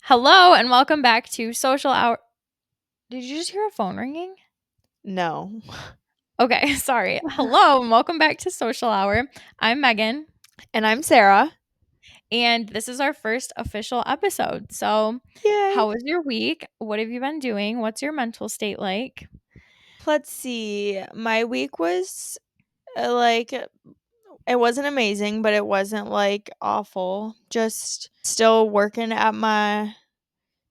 Hello and welcome back to Social Hour. Did you just hear a phone ringing? No. Okay, sorry. Hello and welcome back to Social Hour. I'm Megan, And I'm Sarah. and this is our first official episode. So, Yay. how was your week? What have you been doing? What's your mental state like? Let's see. My week was it wasn't amazing, but it wasn't like awful. Just still working at my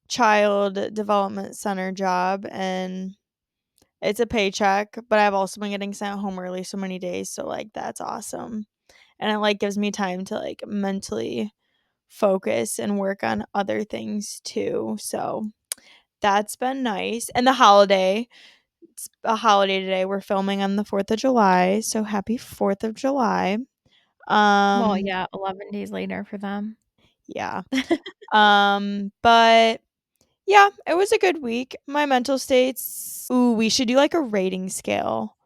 child development center job, and it's a paycheck, but I've also been getting sent home early so many days, so like that's awesome. And it like gives me time to like mentally focus and work on other things too. So that's been nice. And it's a holiday today. We're filming on the 4th of July, so happy 4th of July. Well, Um, yeah, 11 days later for them. yeah. But yeah, it was a good week. My mental states. Ooh, we should do like a rating scale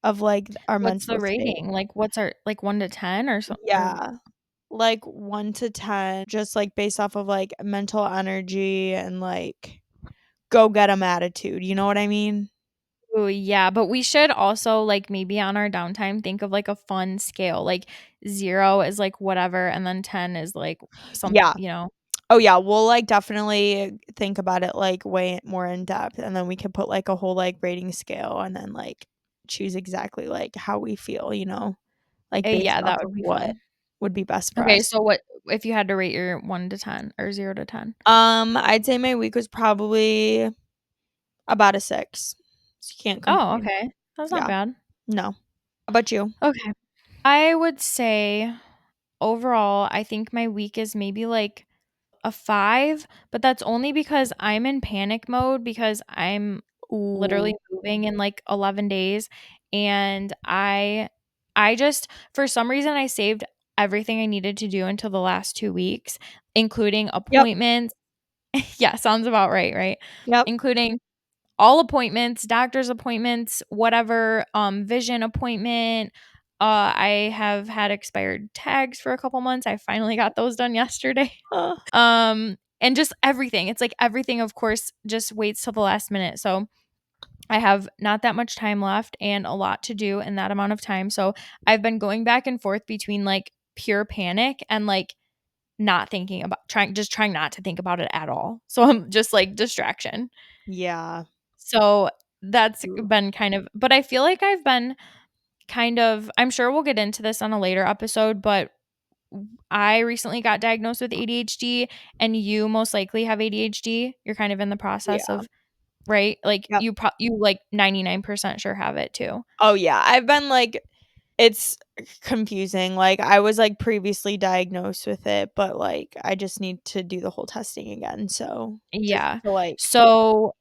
of like our What's the mental state. rating? Like what's our like 1 to 10 or something or Yeah. Like 1 to 10, just like based off of like mental energy and like go get 'em attitude. You know what I mean? Ooh, yeah, but we should also like maybe on our downtime think of like a fun scale. Like 0 is like whatever and then 10 is like Yeah. something. Oh, yeah, we'll, like, definitely think about it, like, way more in depth, and then we can put, like, a whole, like, rating scale and then, like, choose exactly, like, how we feel, like, based Yeah, off that would of be what fun. would be best for Okay, us. so what if you had to rate your 1 to 10 or 0 to 10? I'd say my week was probably about a 6, so you can't Oh, complain. okay. That's not Yeah, bad. no. How about you? Okay. I would say overall, I think my week is maybe like a 5, but that's only because I'm in panic mode because I'm Ooh. literally moving in like 11 days and I just for some reason I saved everything I needed to do until the last 2 weeks, including Yep, appointments. Yeah, sounds about right, right? yep. Including all appointments, doctor's appointments, whatever, vision appointment. I have had expired tags for a couple months. I finally got those done yesterday. Uh, And just everything. It's like everything, of course, just waits till the last minute. So I have not that much time left and a lot to do in that amount of time. So I've been going back and forth between like pure panic and like not thinking about trying not to think about it at all. So I'm just like distraction. yeah. So that's Ooh. been kind of, but I feel like I've been kind of, I'm sure we'll get into this on a later episode, but I recently got diagnosed with ADHD and you most likely have ADHD. You're kind of in the process Yeah, of, right? Like yep. you like 99% sure have it too. Oh, yeah, I've been, like it's confusing, like, I was, like, previously diagnosed with it, but, like, I just need to do the whole testing again, so just Yeah. to, like So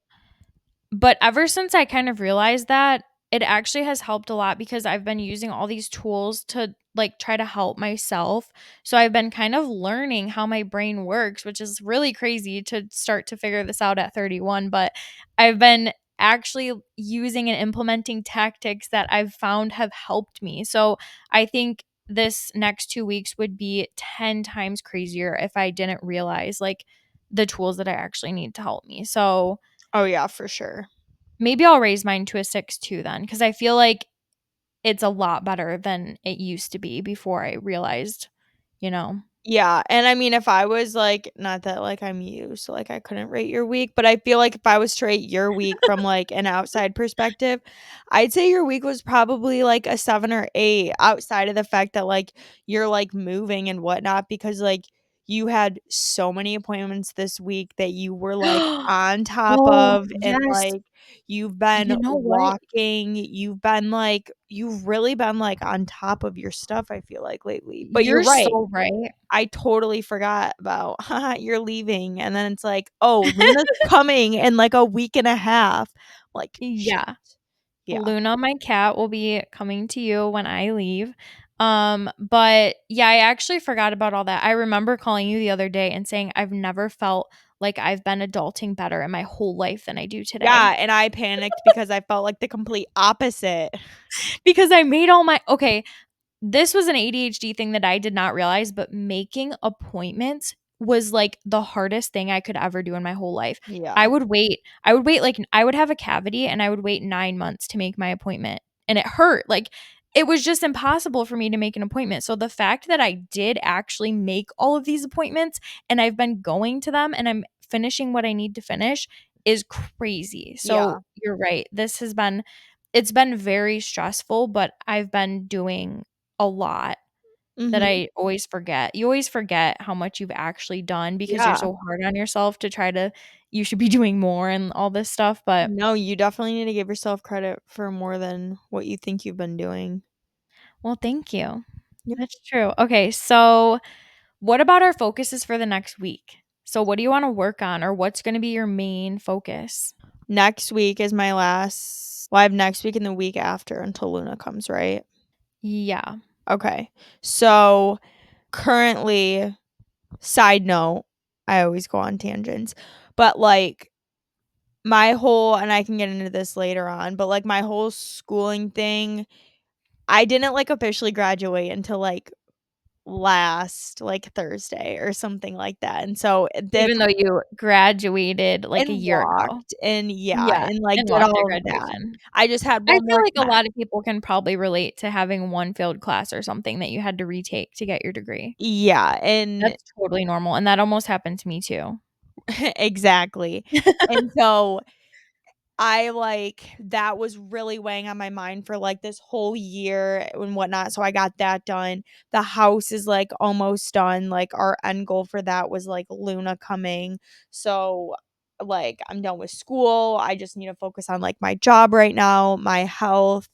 but ever since I kind of realized that, it actually has helped a lot because I've been using all these tools to like try to help myself. So I've been kind of learning how my brain works, which is really crazy to start to figure this out at 31, but I've been actually using and implementing tactics that I've found have helped me. So I think this next 2 weeks would be 10 times crazier if I didn't realize like the tools that I actually need to help me. So Oh, yeah, for sure. maybe I'll raise mine to a 6 too then, because I feel like it's a lot better than it used to be before I realized, you know? Yeah, and I mean, if I was, like not that, like, I'm you, so, like, I couldn't rate your week, but I feel like if I was to rate your week from, like, an outside perspective, I'd say your week was probably, like, a 7 or 8 outside of the fact that, like, you're, like, moving and whatnot because, like, you had so many appointments this week that you were, like, on top Oh, of and, yes. like, you've been You know what? walking, you've really been, like, on top of your stuff, I feel like, lately, but you're You're right. so right. I totally forgot about, "Haha, you're leaving," and then it's like, "Oh, Luna's coming in, like, a week and a half." Like, "Shit." Yeah. Yeah. Luna, my cat, will be coming to you when I leave. But yeah, I actually forgot about all that. I remember calling you the other day and saying I've never felt like I've been adulting better in my whole life than I do Yeah, today. and I panicked because I felt like the complete opposite. Because I made all my okay, this was an ADHD thing that I did not realize, but making appointments was like the hardest thing I could ever do in my whole life. Yeah. I would wait like I would have a cavity and I would wait 9 months to make my appointment and it hurt. Like it was just impossible for me to make an appointment. So the fact that I did actually make all of these appointments and I've been going to them and I'm finishing what I need to finish is crazy. Yeah. So you're right. It's been very stressful, but I've been doing a lot that Mhm. I always forget. You always forget how much you've actually done because you're Yeah. so hard on yourself to try to you should be doing more and all this stuff, but No, you definitely need to give yourself credit for more than what you think you've been doing. well, thank you. Yep. That's true. Okay, so what about our focuses for the next week? So what do you wanna work on or what's gonna be your main focus? Next week is my last well, I have next week and the week after until Luna comes, right? Yeah. Okay. So, currently, side note, I always go on tangents, but, like, my whole and I can get into this later on, but, like, my whole schooling thing, I didn't, like, officially graduate until, like, last, like, Thursday or something like that, and so that's Even though you graduated like a and year ago. walked and yeah, Yeah, and, like, and did walked to all of that. graduation. I just had I one feel more like a sem lot of people can probably relate to having one failed class or something that you had to retake to get your degree. Yeah, and That's totally normal, and that almost happened to me too. exactly, and so I like that was really weighing on my mind for like this whole year and whatnot. So I got that done. The house is like almost done. Like our end goal for that was like Luna coming. So like I'm done with school. I just need to focus on like my job right now, my health,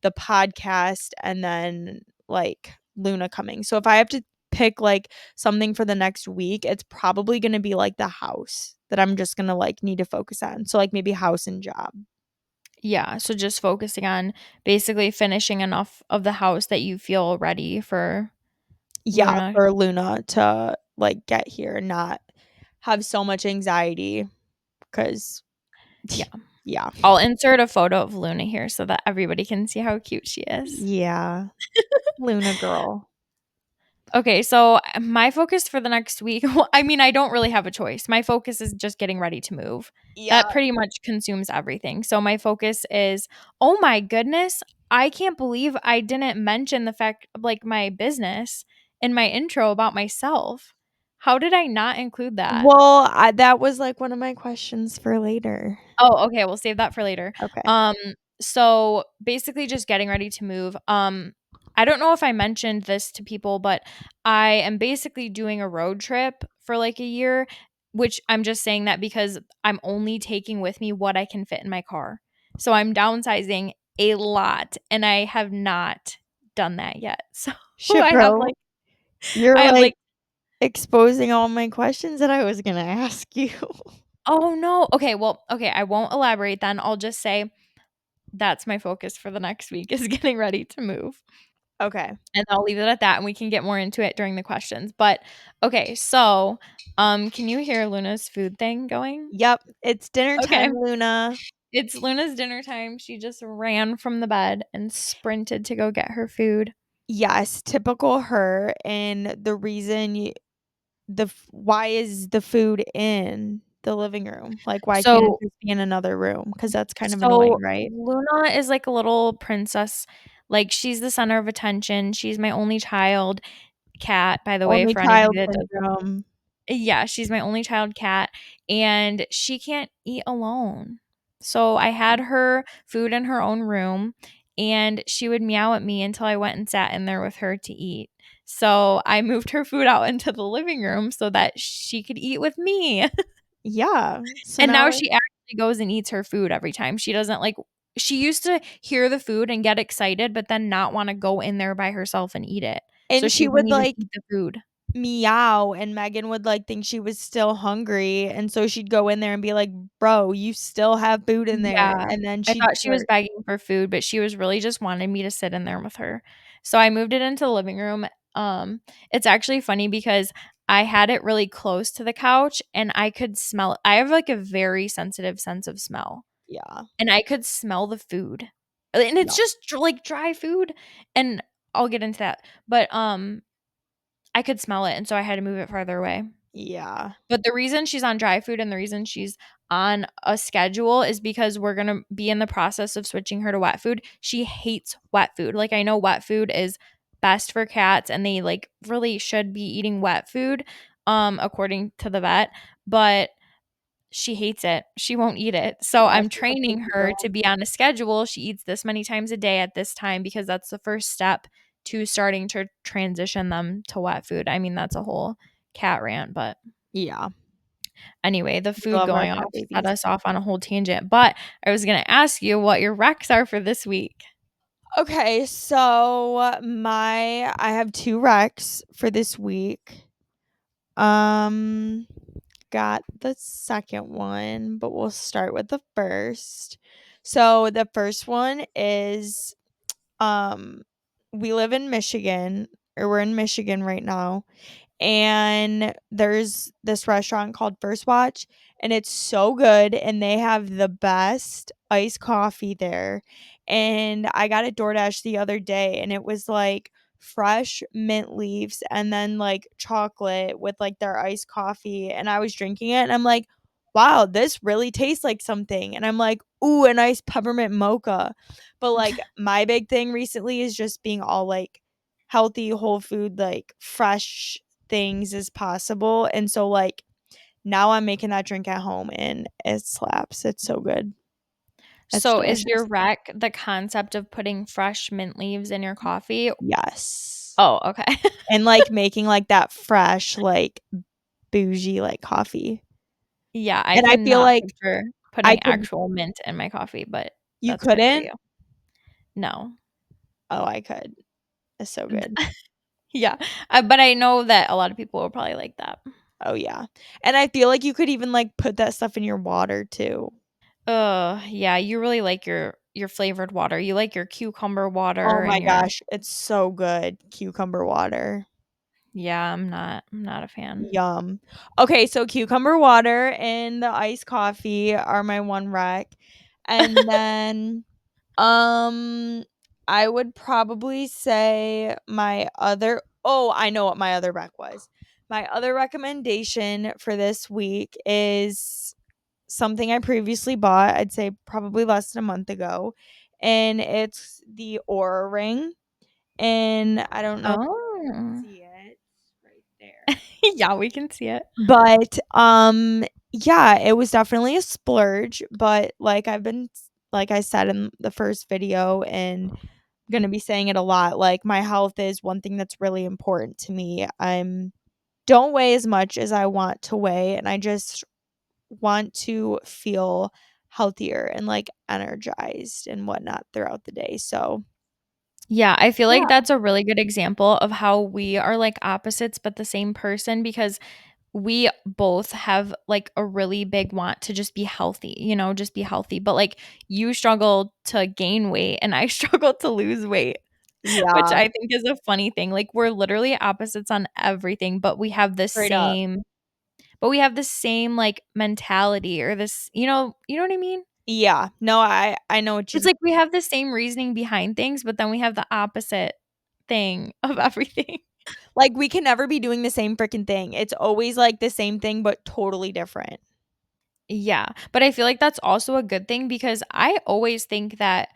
the podcast, and then like Luna coming. So if I have to pick like something for the next week, it's probably going to be like the house that I'm just going to like need to focus on. So like maybe house and job. Yeah, so just focusing on basically finishing enough of the house that you feel ready for Yeah, Luna. for Luna to like get here and not have so much anxiety cuz Yeah. yeah. I'll insert a photo of Luna here so that everybody can see how cute she is. Yeah, Luna girl. Okay, so my focus for the next week, well, I mean, I don't really have a choice. My focus is just getting ready to move. That Yeah. pretty much consumes everything. So my focus is, oh my goodness, I can't believe I didn't mention the fact of like my business in my intro about myself. How did I not include that? Well, that was like one of my questions for later. Oh, okay, we'll save that for later. Okay. Um, so basically just getting ready to move. I don't know if I mentioned this to people, but I am basically doing a road trip for like a year, which I'm just saying that because I'm only taking with me what I can fit in my car. So I'm downsizing a lot and I have not done that yet. So Shit, I have bro. like You're I have like like exposing all my questions that I was going to ask you. oh no. Okay, well, okay, I won't elaborate then. I'll just say that's my focus for the next week is getting ready to move. Okay. And I'll leave it at that and we can get more into it during the questions. But okay, so can you hear Luna's food thing going? Yep, it's dinner Okay. time, Luna. It's Luna's dinner time. She just ran from the bed and sprinted to go get her food. Yes, typical her, and the reason why is the food in the living room? Like, why can't it So just be in another room? Because that's kind of so annoying, right? Luna is like a little princess. Like she's the center of attention. She's my only child cat, by the way, Only for anybody child that does. syndrome. Yeah, she's my only child cat, and she can't eat alone. So I had her food in her own room, and she would meow at me until I went and sat in there with her to eat. So I moved her food out into the living room so that she could eat with me. Yeah, so And now now she actually goes and eats her food every time. She doesn't like she used to hear the food and get excited, but then not want to go in there by herself and eat it. So and she she wouldn't would, even like, eat the food. meow, and Megan would, like, think she was still hungry, and so she'd go in there and be like, "Bro, you still have food in there," Yeah. and then I she'd thought she was start begging for food, but she was really just wanting me to sit in there with her. So I moved it into the living room. It's actually funny because I had it really close to the couch and I could smell I have like a very sensitive sense of smell. yeah, And I could smell the food. And yeah. it's just like dry food and I'll get into that. But I could smell it and so I had to move it farther away. Yeah. But the reason she's on dry food and the reason she's on a schedule is because we're going to be in the process of switching her to wet food. She hates wet food. Like, I know wet food is best for cats and they like really should be eating wet food according to the vet, but she hates it. She won't eat it. So Yeah, I'm she's a training picky her girl. to be on a schedule. She eats this many times a day at this time because that's the first step to starting to transition them to wet food. I mean, that's a whole cat rant, but Yeah. anyway, the We food love our going off cat set babies. us off on a whole tangent. But I was going to ask you what your recs are for this week. Okay, so my I have 2 recs for this week. Um got the second one, but we'll start with the first. So the first one is um we live in Michigan, or we're in Michigan right now, and there's this restaurant called First Watch, and it's so good, and they have the best iced coffee there. And I got a DoorDash the other day, and it was like fresh mint leaves and then like chocolate with like their iced coffee, and I was drinking it and I'm like, wow, this really tastes like something. And I'm like, ooh, a nice peppermint mocha. But like my big thing recently is just being all like healthy, whole food, like fresh things as possible. And so like now I'm making that drink at home and it slaps. It's so good. It's So is your delicious. rec the concept of putting fresh mint leaves in your coffee? Yes. Oh, okay. And like making like that fresh, like bougie like coffee. Yeah, I And I could feel not like picture I putting could actual mint in my coffee, but you that's good for couldn't? you. No. Oh, I could. It's so good. Yeah, but I know that a lot of people will probably like that. Oh yeah. And I feel like you could even like put that stuff in your water too. Yeah, you really like your flavored water. You like your cucumber Oh water my and your gosh, it's so good. Cucumber water. yeah, I'm not a fan. Yum. Okay, so cucumber water and the iced coffee are my one rec. And then I would probably say my other I know what my other rec was. My other recommendation for this week is something I previously bought, I'd say probably less than a month ago. And it's the Aura ring. And I don't know if you can Oh. see it right there. Yeah, we can see it. But, yeah, it was definitely a splurge, but like I said in the first video and gonna be saying it a lot, like, my health is one thing that's really important to me. I'm don't weigh as much as I want to weigh, and I just want to feel healthier and, like, energized and whatnot throughout the day, so Yeah, I feel like yeah. that's a really good example of how we are like opposites but the same person because we both have like a really big want to just be healthy, just be healthy. But like you struggle to gain weight and I struggle to lose weight, which Yeah, I think is a funny thing. Like we're literally opposites on everything, straight up. but we have the same like mentality or this, you know what I mean? Yeah. No, I know what you It's mean. like we have the same reasoning behind things, but then we have the opposite thing of everything. Like, we can never be doing the same freaking thing. It's always, like, the same thing, but totally different. Yeah, but I feel like that's also a good thing because I always think that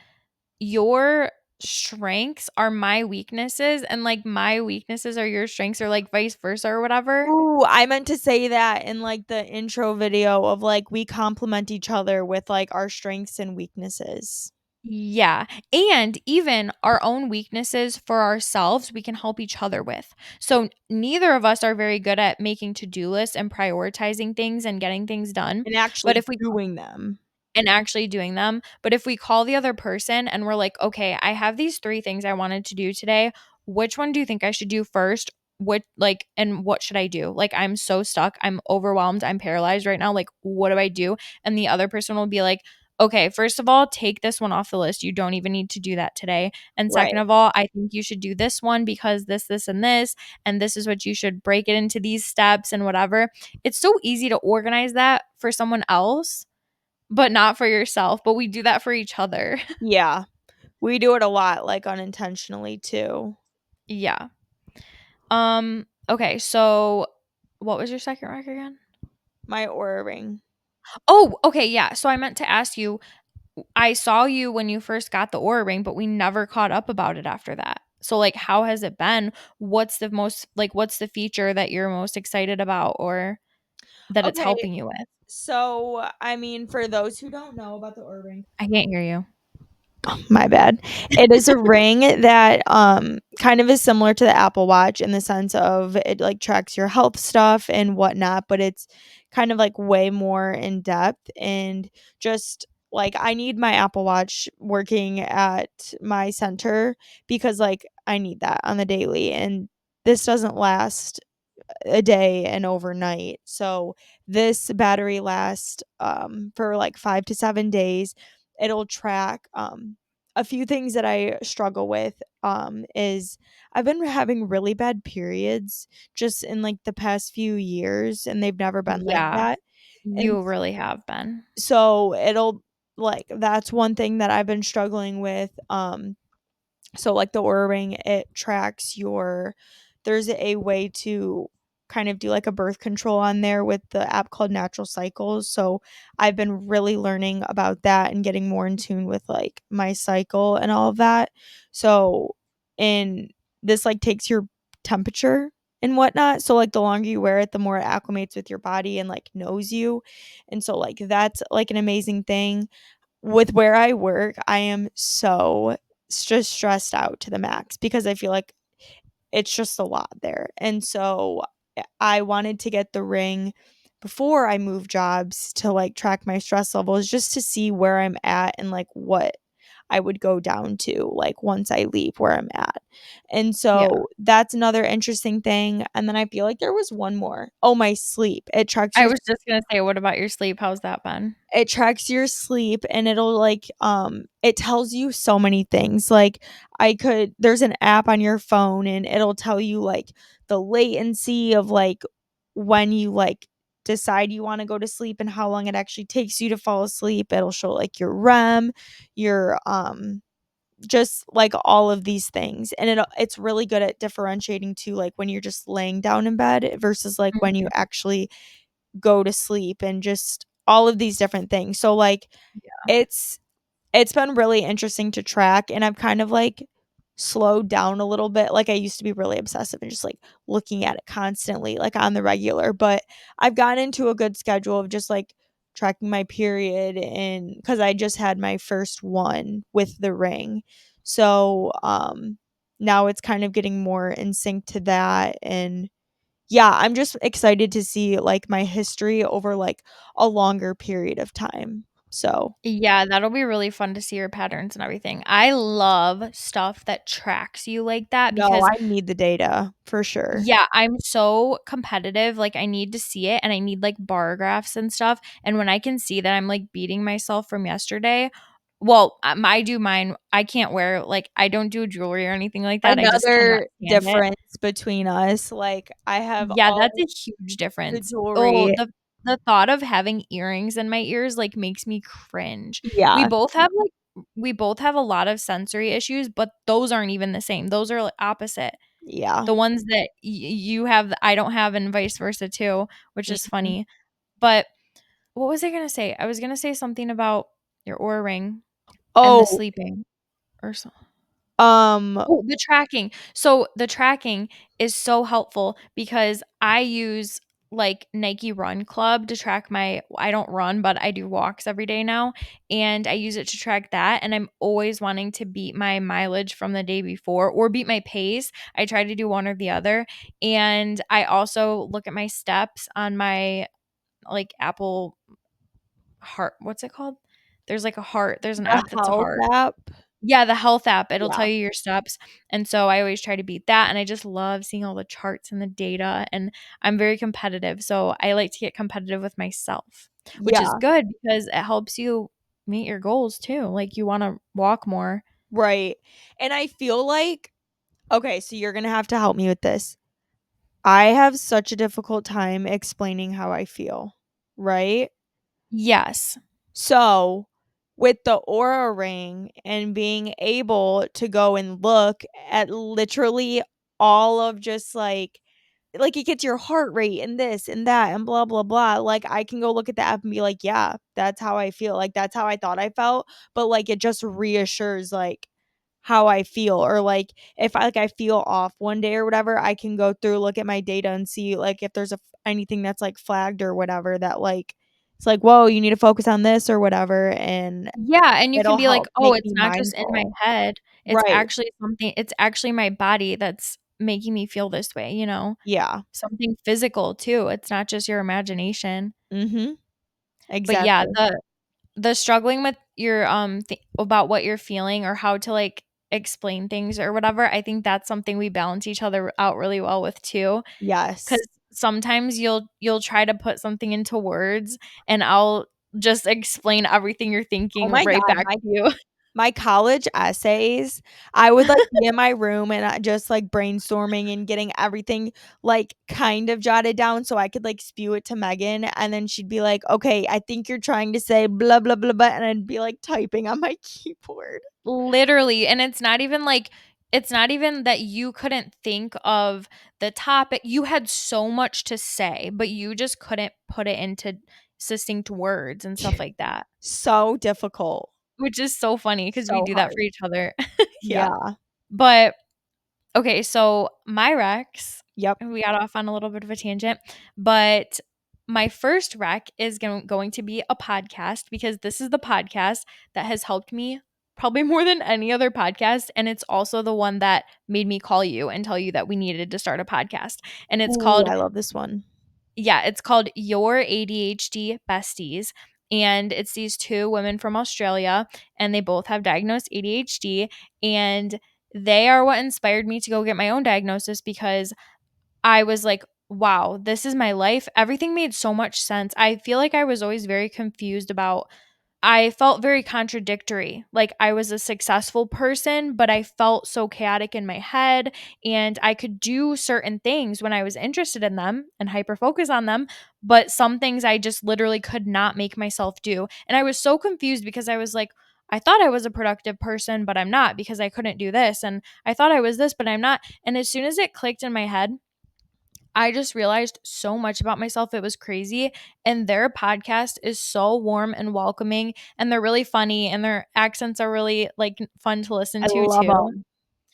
your strengths are my weaknesses and like my weaknesses are your strengths or like vice versa or whatever. Ooh, I meant to say that in, like, the intro video of, like, we complement each other with, like, our strengths and weaknesses. Yeah. And even our own weaknesses for ourselves, we can help each other with. So neither of us are very good at making to-do lists and prioritizing things and getting things done. And But actually if we doing them. and actually doing them. But if we call the other person and we're like, okay, I have these three things I wanted to do today. Which one do you think I should do first? What like and what should I do? Like I'm so stuck. I'm overwhelmed. I'm paralyzed right now. Like what do I do? And the other person will be like, okay, first of all, take this one off the list. You don't even need to do that today. And second Right. of all, I think you should do this one because this, and this is what you should break it into these steps and whatever. It's so easy to organize that for someone else but not for yourself, but we do that for each other. Yeah. We do it a lot, like, unintentionally too. Yeah. Okay, so What was your second rack again? My Aura ring. Oh, okay, yeah. So I meant to ask you, I saw you when you first got the Aura Ring, but we never caught up about it after that. So like how has it been? What's the feature that you're most excited about or that it's Okay, helping you with? so I mean, for those who don't know about the Aura ring, I can't hear you. my bad. It is a ring that kind of is similar to the Apple Watch in the sense of it like tracks your health stuff and whatnot, but it's kind of like way more in depth and just like I need my Apple Watch working at my center because like I need that on the daily and this doesn't last a day and overnight. So this battery lasts for like 5 to 7 days. It'll track a few things that I struggle with is I've been having really bad periods just in like the past few years and they've never been like Yeah, that. And you really have been. so it'll like that's one thing that I've been struggling with so like the Oura ring, it tracks your there's a way to kind of do like a birth control on there with the app called Natural Cycles. So I've been really learning about that and getting more in tune with like my cycle and all of that. So in this like takes your temperature and whatnot. So like the longer you wear it, the more it acclimates with your body and like knows you. And so like that's like an amazing thing with where I work, I am so just stressed out to the max because I feel like it's just a lot there. And so I wanted to get the ring before I move jobs to like track my stress levels just to see where I'm at and like what I would go down to like once I leave where I'm at. And Yeah. so that's another interesting thing. And then I feel like there was one more. Oh, my sleep. I was just gonna say, what about your sleep? How's that been? It tracks your sleep and it'll like it tells you so many things like there's an app on your phone and it'll tell you like the latency of like when you like decide you want to go to sleep and how long it actually takes you to fall asleep. It'll show like your REM, your just like all of these things and it's really good at differentiating too like when you're just laying down in bed versus like when you Mhm. actually go to sleep and just all of these different things. So like it's it's been really interesting to track and I've kind of like slowed down a little bit. Like I used to be really obsessive and just like looking at it constantly like on the regular, but I've gotten into a good schedule of just like tracking my period and cuz I just had my first one with the ring. So now it's kind of getting more in sync to that and yeah, I'm just excited to see like my history over like a longer period of time. So, Yeah, that'll be really fun to see your patterns and everything. I love stuff that tracks you like that no, because I need the data for sure. yeah, I'm so competitive. Like, I need to see it and I need like bar graphs and stuff. And when I can see that I'm like beating myself from yesterday, well, I do mine. I can't wear, like, I don't do jewelry or anything like that. I just cannot Another stand it. difference between us, like I have Yeah, all that's a huge the difference. Oh, jewelry. the thought of having earrings in my ears, like, makes me cringe. We Yeah, both have, like we both have a lot of sensory issues, but those aren't even the same. Those are, like, opposite. yeah. The ones that you have I don't have and vice versa too, which is Mhm. funny. But what was I gonna say? I was gonna say something about your Oura Ring and the Oh, sleeping or so um, Oh, the tracking. So, the tracking is so helpful because I use, like, Nike Run Club to track my I don't run, but I do walks every day now, and I use it to track that, and I'm always wanting to beat my mileage from the day before or beat my pace. I try to do one or the other, and I also look at my steps on my, like, Apple Heart what's it called? There's, like, a heart there's an the app that's a health heart. app. Yeah, the health app, it'll tell Yeah. you your steps, and so I always try to beat that, and I just love seeing all the charts and the data, and I'm very competitive, so I like to get competitive with myself, which is Yeah, good because it helps you meet your goals too, like, you wanna walk more. right. And I feel like okay, so you're going to have to help me with this. I have such a difficult time explaining how I feel, right? Yes. So, with the Aura ring and being able to go and look at literally all of just like like, it gets your heart rate and this and that and blah, blah, blah. Like, I can go look at the app and be like, "Yeah, that's how I feel." Like, that's how I thought I felt, but, like, it just reassures, like, how I feel, or, like, if I feel off one day or whatever, I can go through, look at my data and see, like, if there's anything that's, like, flagged or whatever that, like, it's like, "Whoa, you need to focus on this," or whatever, and Yeah, and you can it'll be like, help "Oh, make it's me not just in my mindful. head. Right. It's actually my body that's making me feel this way," you know? Yeah. Something physical too. It's not just your imagination. Mhm. But yeah, Exactly. the struggling with your, about what you're feeling or how to, like, explain things or whatever, I think that's something we balance each other out really well with too. Yes. 'Cause sometimes you'll try to put something into words, and I'll just explain everything you're Oh thinking my right god, back to you. my college essays, I would, like, be in my room and I just, like, brainstorming and getting everything, like, kind of jotted down so I could, like, spew it to Megan, and then she'd be like, "Okay, I think you're trying to say blah, blah, blah, blah," and I'd be, like, typing on my keyboard. Literally, and it's not even that you couldn't think of the topic. You had so much to say, but you just couldn't put it into succinct words and stuff like that, So difficult. which is so funny because we So do that hard. for each other. Yeah. Yeah. But okay, so my Rex, Yep. we got off on a little bit of a tangent, but my first rec is going to be a podcast because this is the podcast that has helped me probably more than any other podcast. And it's also the one that made me call you and tell you that we needed to start a podcast. And it's Ooh, called, I love this one. yeah, it's called Your ADHD Besties. And it's these two women from Australia, and they both have diagnosed ADHD. And they are what inspired me to go get my own diagnosis because I was like, wow, this is my life. Everything made so much sense. I feel like I was always very confused about, I felt very contradictory. Like I was a successful person, but I felt so chaotic in my head, and I could do certain things when I was interested in them and hyper focus on them, but some things I just literally could not make myself do. And I was so confused because I was like, I thought I was a productive person, but I'm not because I couldn't do this. And I thought I was this, but I'm not. And as soon as it clicked in my head, I just realized so much about myself. It was crazy. And their podcast is so warm and welcoming. And they're really funny. And their accents are really like fun to listen I to, love too. them.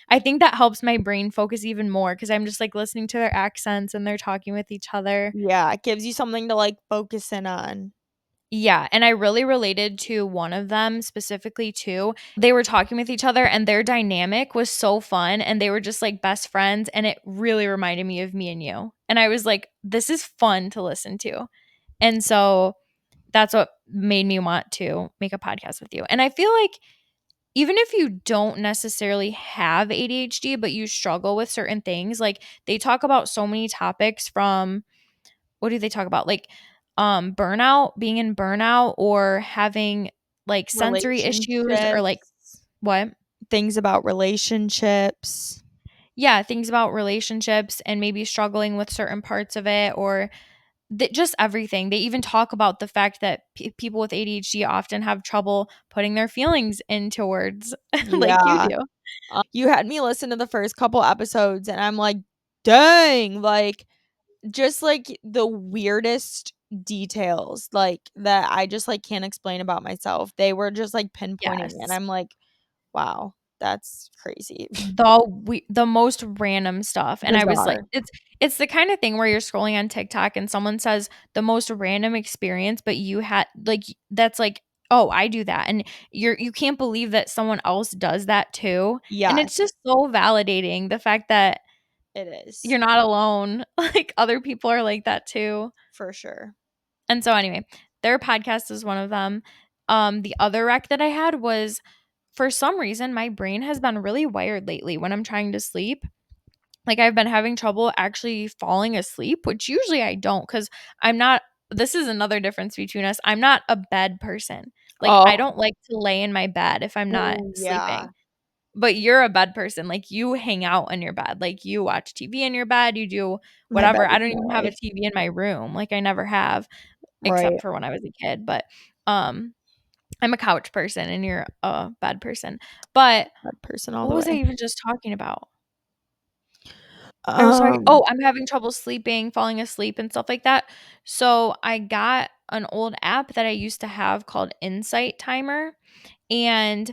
I think that helps my brain focus even more because I'm just like listening to their accents and they're talking with each other. Yeah, it gives you something to, like, focus in on. Yeah, and I really related to one of them specifically too. They were talking with each other and their dynamic was so fun and they were just like best friends and it really reminded me of me and you. And I was like, this is fun to listen to. And so that's what made me want to make a podcast with you. And I feel like even if you don't necessarily have ADHD, but you struggle with certain things, like they talk about so many topics from, what do they talk about? Like burnout, being in burnout or having like sensory issues or like Relationships, what? things about relationships. Yeah, things about relationships and maybe struggling with certain parts of it or just everything. They even talk about the fact that people with ADHD often have trouble putting their feelings into words like you Yeah. do. You had me listen to the first couple episodes, and I'm like, "Dang," like, just, like, the weirdest details, like, that I just, like, can't explain about myself. They were just, like, pinpointing, and Yes. I'm like, "Wow, that's crazy." The most random stuff, and I was like, Bizarre. it's the kind of thing where you're scrolling on TikTok and someone says the most random experience, but you had like that's like, "Oh, I do that," and you can't believe that someone else does that too, and Yes, it's just so validating, the fact that it is, you're not alone, like, other people are like that too. for sure. And so anyway, their podcast is one of them. The other rec that I had was, for some reason, my brain has been really wired lately when I'm trying to sleep. Like I've been having trouble actually falling asleep, which usually I don't because I'm not. This is another difference between us. I'm not a bed person. Like I Oh, don't like to lay in my bed if I'm not ooh, yeah. sleeping. But you're a bed person. Like you hang out in your bed. Like you watch TV in your bed. You do My bed whatever. I is don't my even have a life. TV in my room. Like I never have, except Right. for when I was a kid. But um, I'm a couch person, and you're a bed person. But Bed person all what the was I way. even just talking about? I was sorry. Um, Oh, I'm having trouble sleeping, falling asleep, and stuff like that. So I got an old app that I used to have called Insight Timer, and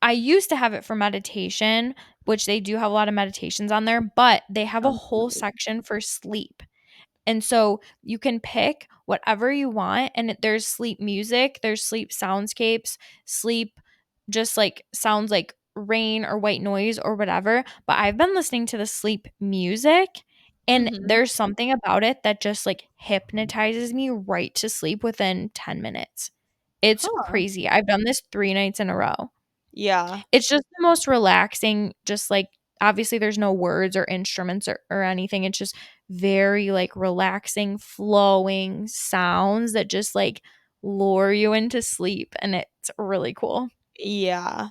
I used to have it for meditation, which they do have a lot of meditations on there, but they have a sounds whole nice. section for sleep. And so you can pick whatever you want, and there's sleep music, there's sleep soundscapes, sleep just like sounds like rain or white noise or whatever. But I've been listening to the sleep music, and Mhm. there's something about it that just like hypnotizes me right to sleep within 10 minutes. It's Huh. crazy. I've done this 3 nights in a row. Yeah. It's just the most relaxing, just like obviously there's no words or instruments or anything. It's just very like relaxing, flowing sounds that just like lure you into sleep, and it's really cool. Yeah.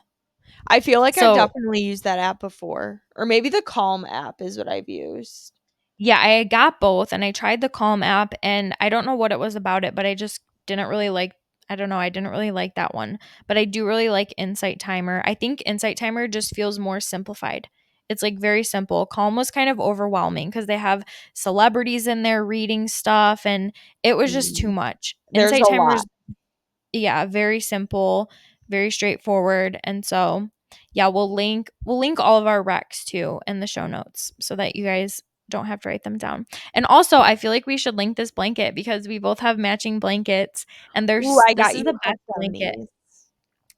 I feel like I've So definitely used that app before, or maybe the Calm app is what I've used. yeah, I got both and I tried the Calm app, and I don't know what it was about it, but I just didn't really like, I don't know, I didn't really like that one. But I do really like Insight Timer. I think Insight Timer just feels more simplified. It's like very simple. Calm was kind of overwhelming because they have celebrities in there reading stuff, and it was just too Mm. much. There's Insight a Timer lot. is, yeah, very simple, very straightforward. And so, yeah, we'll link all of our recs too in the show notes so that you guys don't have to write them down. And also, I feel like we should link this blanket because we both have matching blankets, and Ooh, there's I this got is you the best hooked on blanket. these.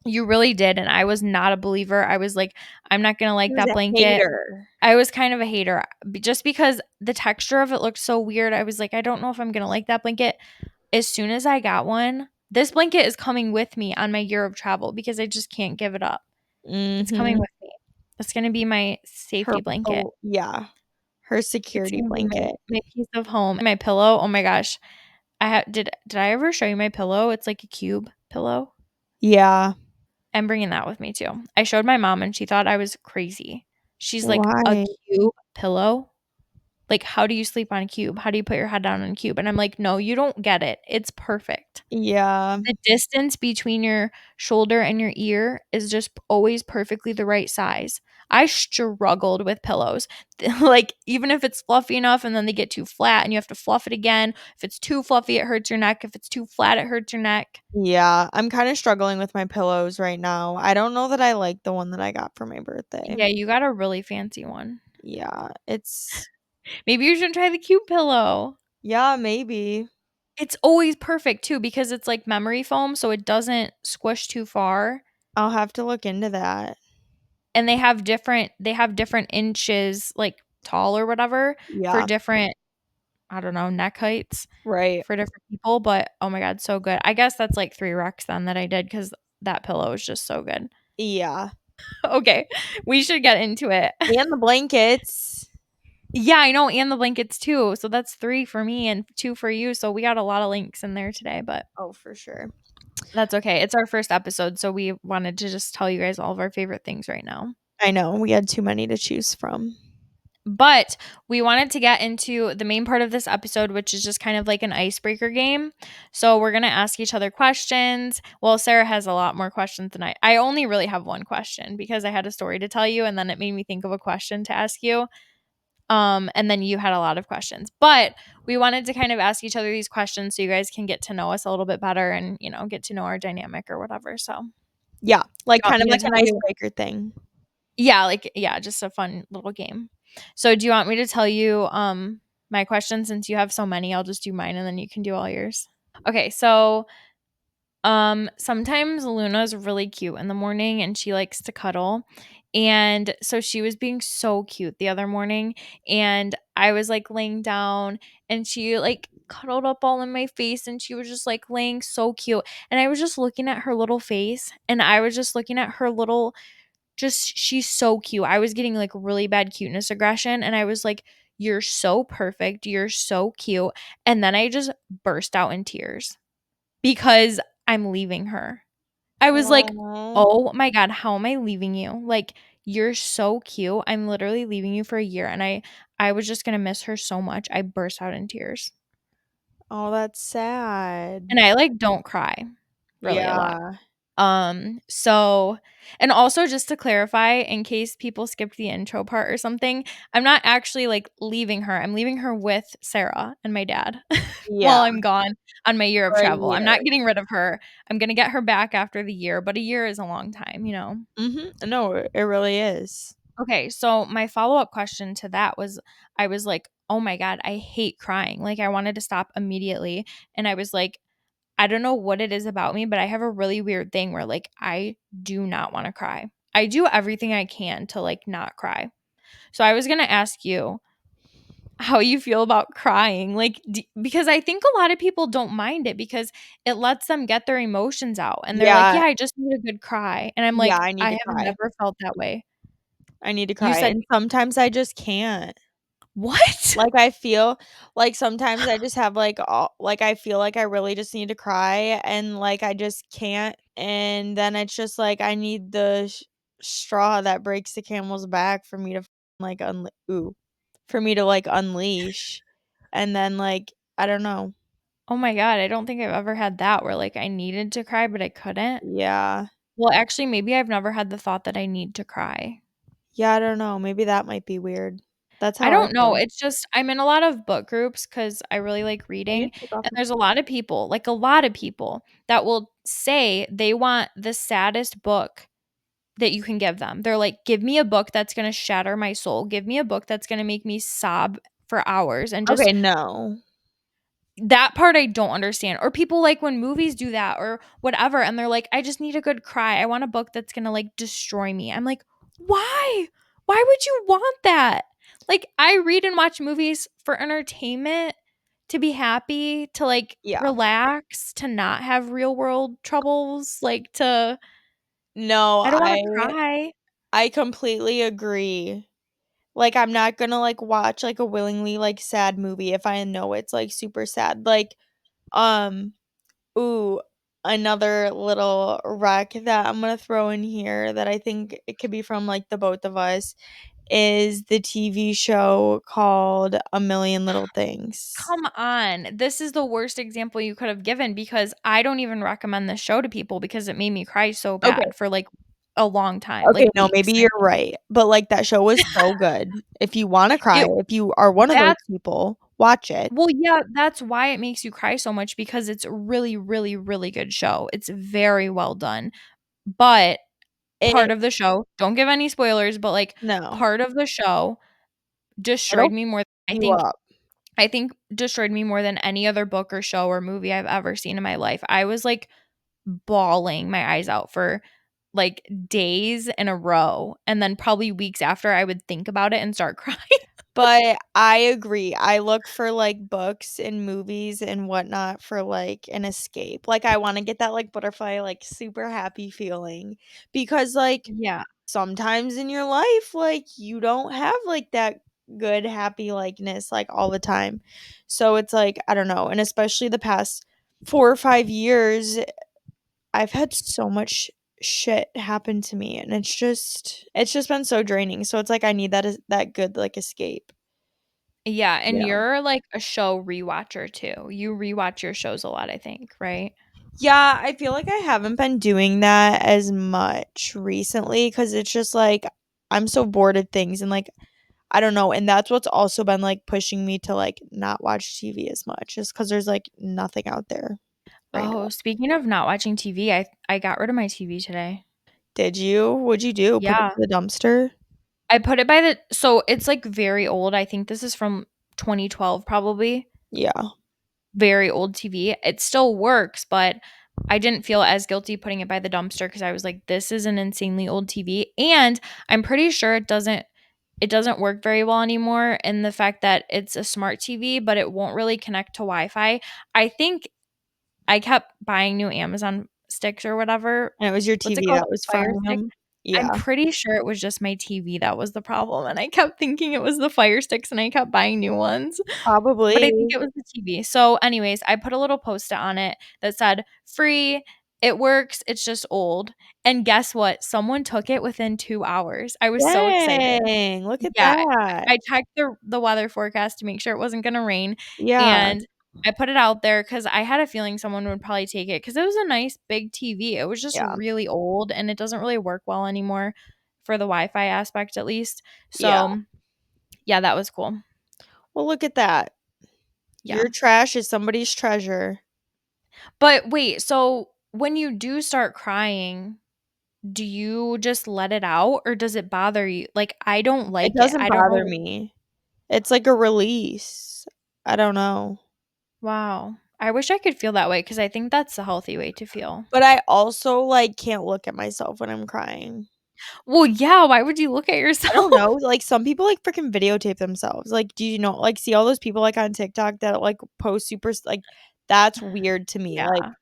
You really did, and I was not a believer. I was like, I'm not going to He like was that a blanket. hater. I was kind of a hater just because the texture of it looked so weird. I was like, I don't know if I'm going to like that blanket. As soon as I got one, this blanket is coming with me on my year of travel because I just can't give it up. It's coming Mhm. with me. It's going to be my Her safety blanket. oh, yeah. Her It's security going to be my blanket. my piece of home. My pillow, oh my gosh. Did I ever show you my pillow? It's like a cube pillow. Yeah. I'm bringing that with me too. I showed my mom and she thought I was crazy. She's like, "A Why? cube pillow? Like, how do you sleep on a cube? How do you put your head down on a cube?" And I'm like, "No, you don't get it. It's perfect." Yeah. The distance between your shoulder and your ear is just always perfectly the right size. I struggled with pillows. Like, even if it's fluffy enough and then they get too flat and you have to fluff it again. If it's too fluffy, it hurts your neck. If it's too flat, it hurts your neck. Yeah. I'm kinda struggling with my pillows right now. I don't know that I like the one that I got for my birthday. Yeah, you got a really fancy one. Yeah. It's Maybe you should try the cute pillow. yeah, maybe. It's always perfect too because it's like memory foam, so it doesn't squish too far. I'll have to look into that. And they have different inches like tall or whatever for Yeah. different, I don't know, neck heights Right. for different people, but oh my god, so good. I guess that's like 3 recs then that I did cuz that pillow is just so good. Yeah. Okay, we should get into it. And the blankets. Yeah, I know, and the blankets too. So that's 3 for me and 2 for you. So we got a lot of links in there today, but Oh, for sure. that's okay. It's our first episode, so we wanted to just tell you guys all of our favorite things right now. I know, we had too many to choose from. But we wanted to get into the main part of this episode, which is just kind of like an icebreaker game. So we're going to ask each other questions. Well, Sarah has a lot more questions than I. I only really have one question because I had a story to tell you, and then it made me think of a question to ask you. And then you had a lot of questions. But we wanted to kind of ask each other these questions so you guys can get to know us a little bit better and, get to know our dynamic or whatever. So, do Yeah, you like, want kind of me to like an tell you? icebreaker thing. Yeah, like yeah, just a fun little game. So do you want me to tell you my question since you have so many? I'll just do mine and then you can do all yours. Okay, so sometimes Luna's really cute in the morning and she likes to cuddle. And so she was being so cute the other morning and I was like laying down and she like cuddled up all in my face and she was just like laying so cute and I was just looking at her little face and I was just looking at her little, just she's so cute. I was getting like really bad cuteness aggression and I was like, "You're so perfect. You're so cute." And then I just burst out in tears because I'm leaving her. I was like, Aw. "Oh my god, how am I leaving you? Like, you're so cute. I'm literally leaving you for a year." And I was just going to miss her so much. I burst out in tears. Oh, that's sad. And I like don't cry really a lot. Yeah. So and also just to clarify, in case people skipped the intro part or something, I'm not actually, like, leaving her. I'm leaving her with Sarah and my dad Yeah, while I'm gone on my year of for a travel. I'm not year. getting rid of her. I'm gonna get her back after the year, but a year is a long time, you know? Mhm. No, it really is. Okay, so my follow-up question to that was I was like, "Oh my god, I hate crying." Like, I wanted to stop immediately, and I was like, I don't know what it is about me, but I have a really weird thing where, like, I do not wanna cry. I do everything I can to, like, not cry. So I was gonna ask you how you feel about crying, like, because I think a lot of people don't mind it because it lets them get their emotions out, and they're like, Yeah, "Yeah, I just need a good cry." And I'm yeah, like, I need I to have cry. never felt that way. I need to You cry, said and sometimes I just can't. what? Like, I feel like sometimes I just have, like, all like, I feel like I really just need to cry, and, like, I just can't, and then it's just, like, I need the straw that breaks the camel's back for me to, like, for me to, like, unleash, and then, like, I don't know. Oh my god, I don't think I've ever had that where, like, I needed to cry, but I couldn't. Yeah. Well, actually, maybe I've never had the thought that I need to cry. Yeah, I don't know, maybe that might be weird. That's I how I don't know, feel. it's just I'm in a lot of book groups because I really like I need reading, to take off and my there's a lot of people, like, a lot of people that will say they want the saddest book that you can give them. They're like, "Give me a book that's gonna shatter my soul. Give me a book that's gonna make me sob for hours," and just Okay, no. that part I don't understand. Or people like when movies do that or whatever, and they're like, "I just need a good cry. I want a book that's gonna, like, destroy me." I'm like, "Why? Why would you want that?" Like, I read and watch movies for entertainment, to be happy, to, like, Yeah. relax, to not have real world troubles, like, to No, I don't wanna cry. I completely agree. Like, I'm not gonna, like, watch, like, a willingly, like, sad movie if I know it's, like, super sad. Like, um, ooh, another little rec that I'm gonna throw in here that I think it could be from, like, the both of us is the TV show called A Million Little Things. Come on. This is the worst example you could have given because I don't even recommend this show to people because it made me cry so Okay. bad for, like, a long time, Okay, like, no, weeks. maybe you're right, but, like, that show was so good. If you wanna cry, It if you are one of those that's people, watch it. well, yeah, that's why it makes you cry so much because it's a really, really, really good show. It's very well done, but part It of the show don't give any spoilers, but, like, no, part of the show destroyed it'll me more you up. I think destroyed me more than any other book or show or movie I've ever seen in my life. I was, like, bawling my eyes out for, like, days in a row, and then probably weeks after, I would think about it and start crying. But I agree. I look for, like, books and movies and whatnot for, like, an escape. Like, I wanna get that, like, butterfly, like, super happy feeling because, like, Yeah. sometimes in your life, like, you don't have, like, that good happy likeness, like, all the time. So it's like, I don't know, and especially the past 4 or 5 years, I've had so much shit happen to me, and it's just been so draining. So it's like I need that good, like, escape. Yeah, and Yeah. you're, like, a show rewatcher too. You rewatch your shows a lot, I think, right? Yeah, I feel like I haven't been doing that as much recently because it's just like I'm so bored of things and like I don't know, and that's what's also been like pushing me to like not watch TV as much, just because there's like nothing out there right Oh, now. speaking of not watching TV, I got rid of my TV today. Did you? What'd you do? Put it Yeah. in the dumpster? I put it by the so it's, like, very old. I think this is from 2012 probably. Yeah. Very old TV. It still works, but I didn't feel as guilty putting it by the dumpster because I was like, "This is an insanely old TV," and I'm pretty sure it doesn't work very well anymore in the fact that it's a smart TV, but it won't really connect to Wi-Fi. I think I kept buying new Amazon sticks or whatever. And it was your What's it TV called? that was Fire frying stick? them? I'm Yeah. pretty sure it was just my TV that was the problem, and I kept thinking it was the Fire Sticks, and I kept buying new ones, but I think Probably. it was the TV. So, anyways, I put a little Post-it on it that said, "Free, it works, it's just old," and guess what? Someone took it within 2 hours. I was so excited. Dang, look at Yeah, that. I checked the weather forecast to make sure it wasn't gonna rain, Yeah. and I put it out there because I had a feeling someone would probably take it because it was a nice big TV. It was just Yeah. really old and it doesn't really work well anymore for the Wi-Fi aspect at least. Yeah. So, yeah, that was cool. Well, look at that. Yeah. Your trash is somebody's treasure. But wait, so when you do start crying, do you just let it out or does it bother you? Like, I don't It like it. doesn't I don't bother know. me. It's like a release. I don't know. Wow. I wish I could feel that way because I think that's a healthy way to feel. But I also, like, can't look at myself when I'm crying. Well, yeah, why would you look at I don't yourself? know, like, some people, like, freaking videotape themselves. Like, do you know like, see all those people, like, on TikTok that, like, post super s like, that's weird to me, like, Yeah.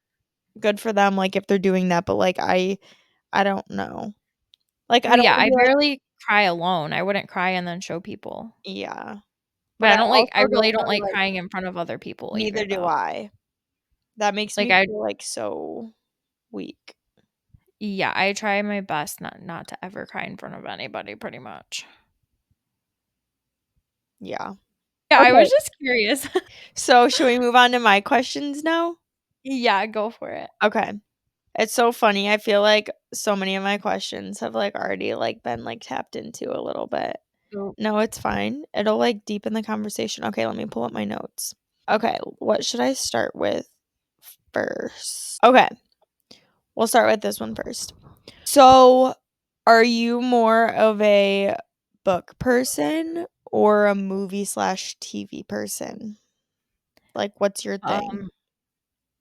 good for them, like, if they're doing that, but, like, I don't know. Like, I Well, don't yeah, wanna I be like barely cry alone. I wouldn't cry and then show people. yeah. But But I I also really don't don't really like like crying in front of other people neither either do though. I. That makes Like me I feel, like, so weak. Yeah, I try my best not to ever cry in front of anybody pretty much. Yeah. Yeah, I Okay, was just curious. so should we move on to my questions now? Yeah, go for it. Okay. It's so funny, I feel like so many of my questions have, like, already, like, been, like, tapped into a little bit. So, No, it's fine. It'll, like, deepen the conversation. Okay, let me pull up my notes. Okay, what should I start with first? Okay, we'll start with this one first. So, are you more of a book person or a movie/TV person? Like, what's your thing? um,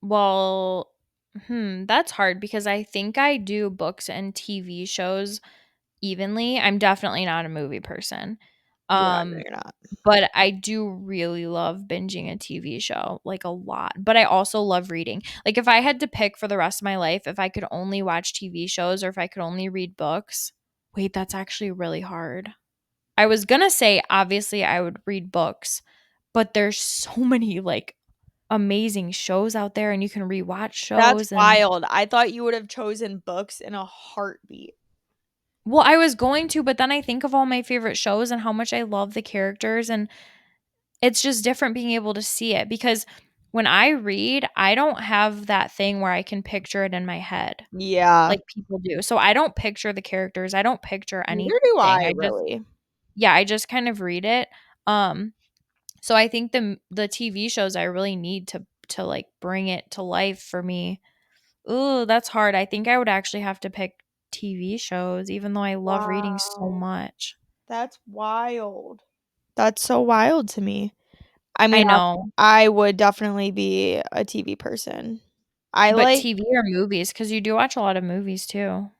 well, that's hard because I think I do books and TV shows evenly. I'm definitely not a movie person. Yeah, no, Um, you're not. but I do really love binging a TV show, like, a lot. But I also love reading. Like, if I had to pick for the rest of my life, if I could only watch TV shows or if I could only read books, wait, that's actually really hard. I was gonna say, obviously, I would read books, but there's so many, like, amazing shows out there, and you can rewatch That's shows and wild. I thought you would have chosen books in a heartbeat. well, I was going to, but then I think of all my favorite shows and how much I love the characters, and it's just different being able to see it because when I read, I don't have that thing where I can picture it in my head Yeah. like people do. So I don't picture the characters. I don't picture Neither do anything. I, I just really. yeah, I just kind of read it. Um so I think the TV shows I really need to like bring it to life for me. Ooh, that's hard. I think I would actually have to pick TV shows even though I love reading so Wow. much. That's wild. That's so wild to me. I I mean, know. I would definitely be a TV person. I But like TV or movies cuz you do watch a lot of movies too.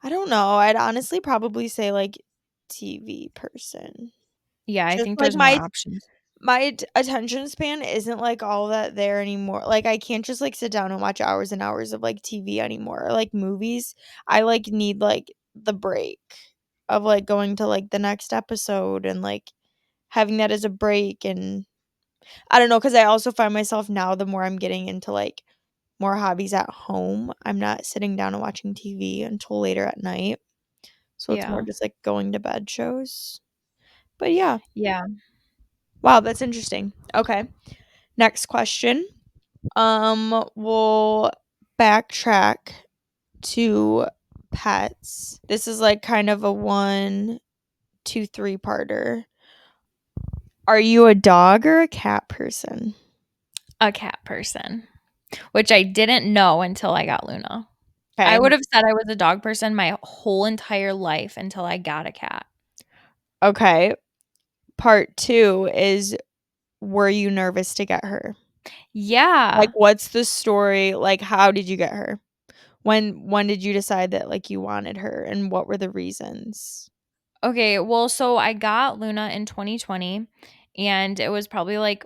I don't know, I'd honestly probably say, like, TV person. Yeah, I Just, think like, there's more options. my t attention span isn't, like, all that there anymore. Like, I can't just, like, sit down and watch hours and hours of, like, TV anymore. Like, movies, I, like, need, like, the break of, like, going to, like, the next episode and, like, having that as a break, and I don't know, because I also find myself now the more I'm getting into, like, more hobbies at home, I'm not sitting down and watching TV until later at night, so it's more Yeah. just, like, going to bed shows. But yeah. Yeah. Wow, that's interesting. Okay, next question. We'll backtrack to pets. This is, like, kind of a 1, 2, 3-parter. Are you a dog or a cat person? A cat person, which I didn't know until I got Luna. I Okay. would have said I was a dog person my whole entire life until I got a cat. Okay. Part 2 is, were you nervous to get her? Like, Yeah. what's the story? Like, how did you get her? When did you decide that, like, you wanted her, and what were the reasons? Okay, well, so I got Luna in 2020 and it was probably like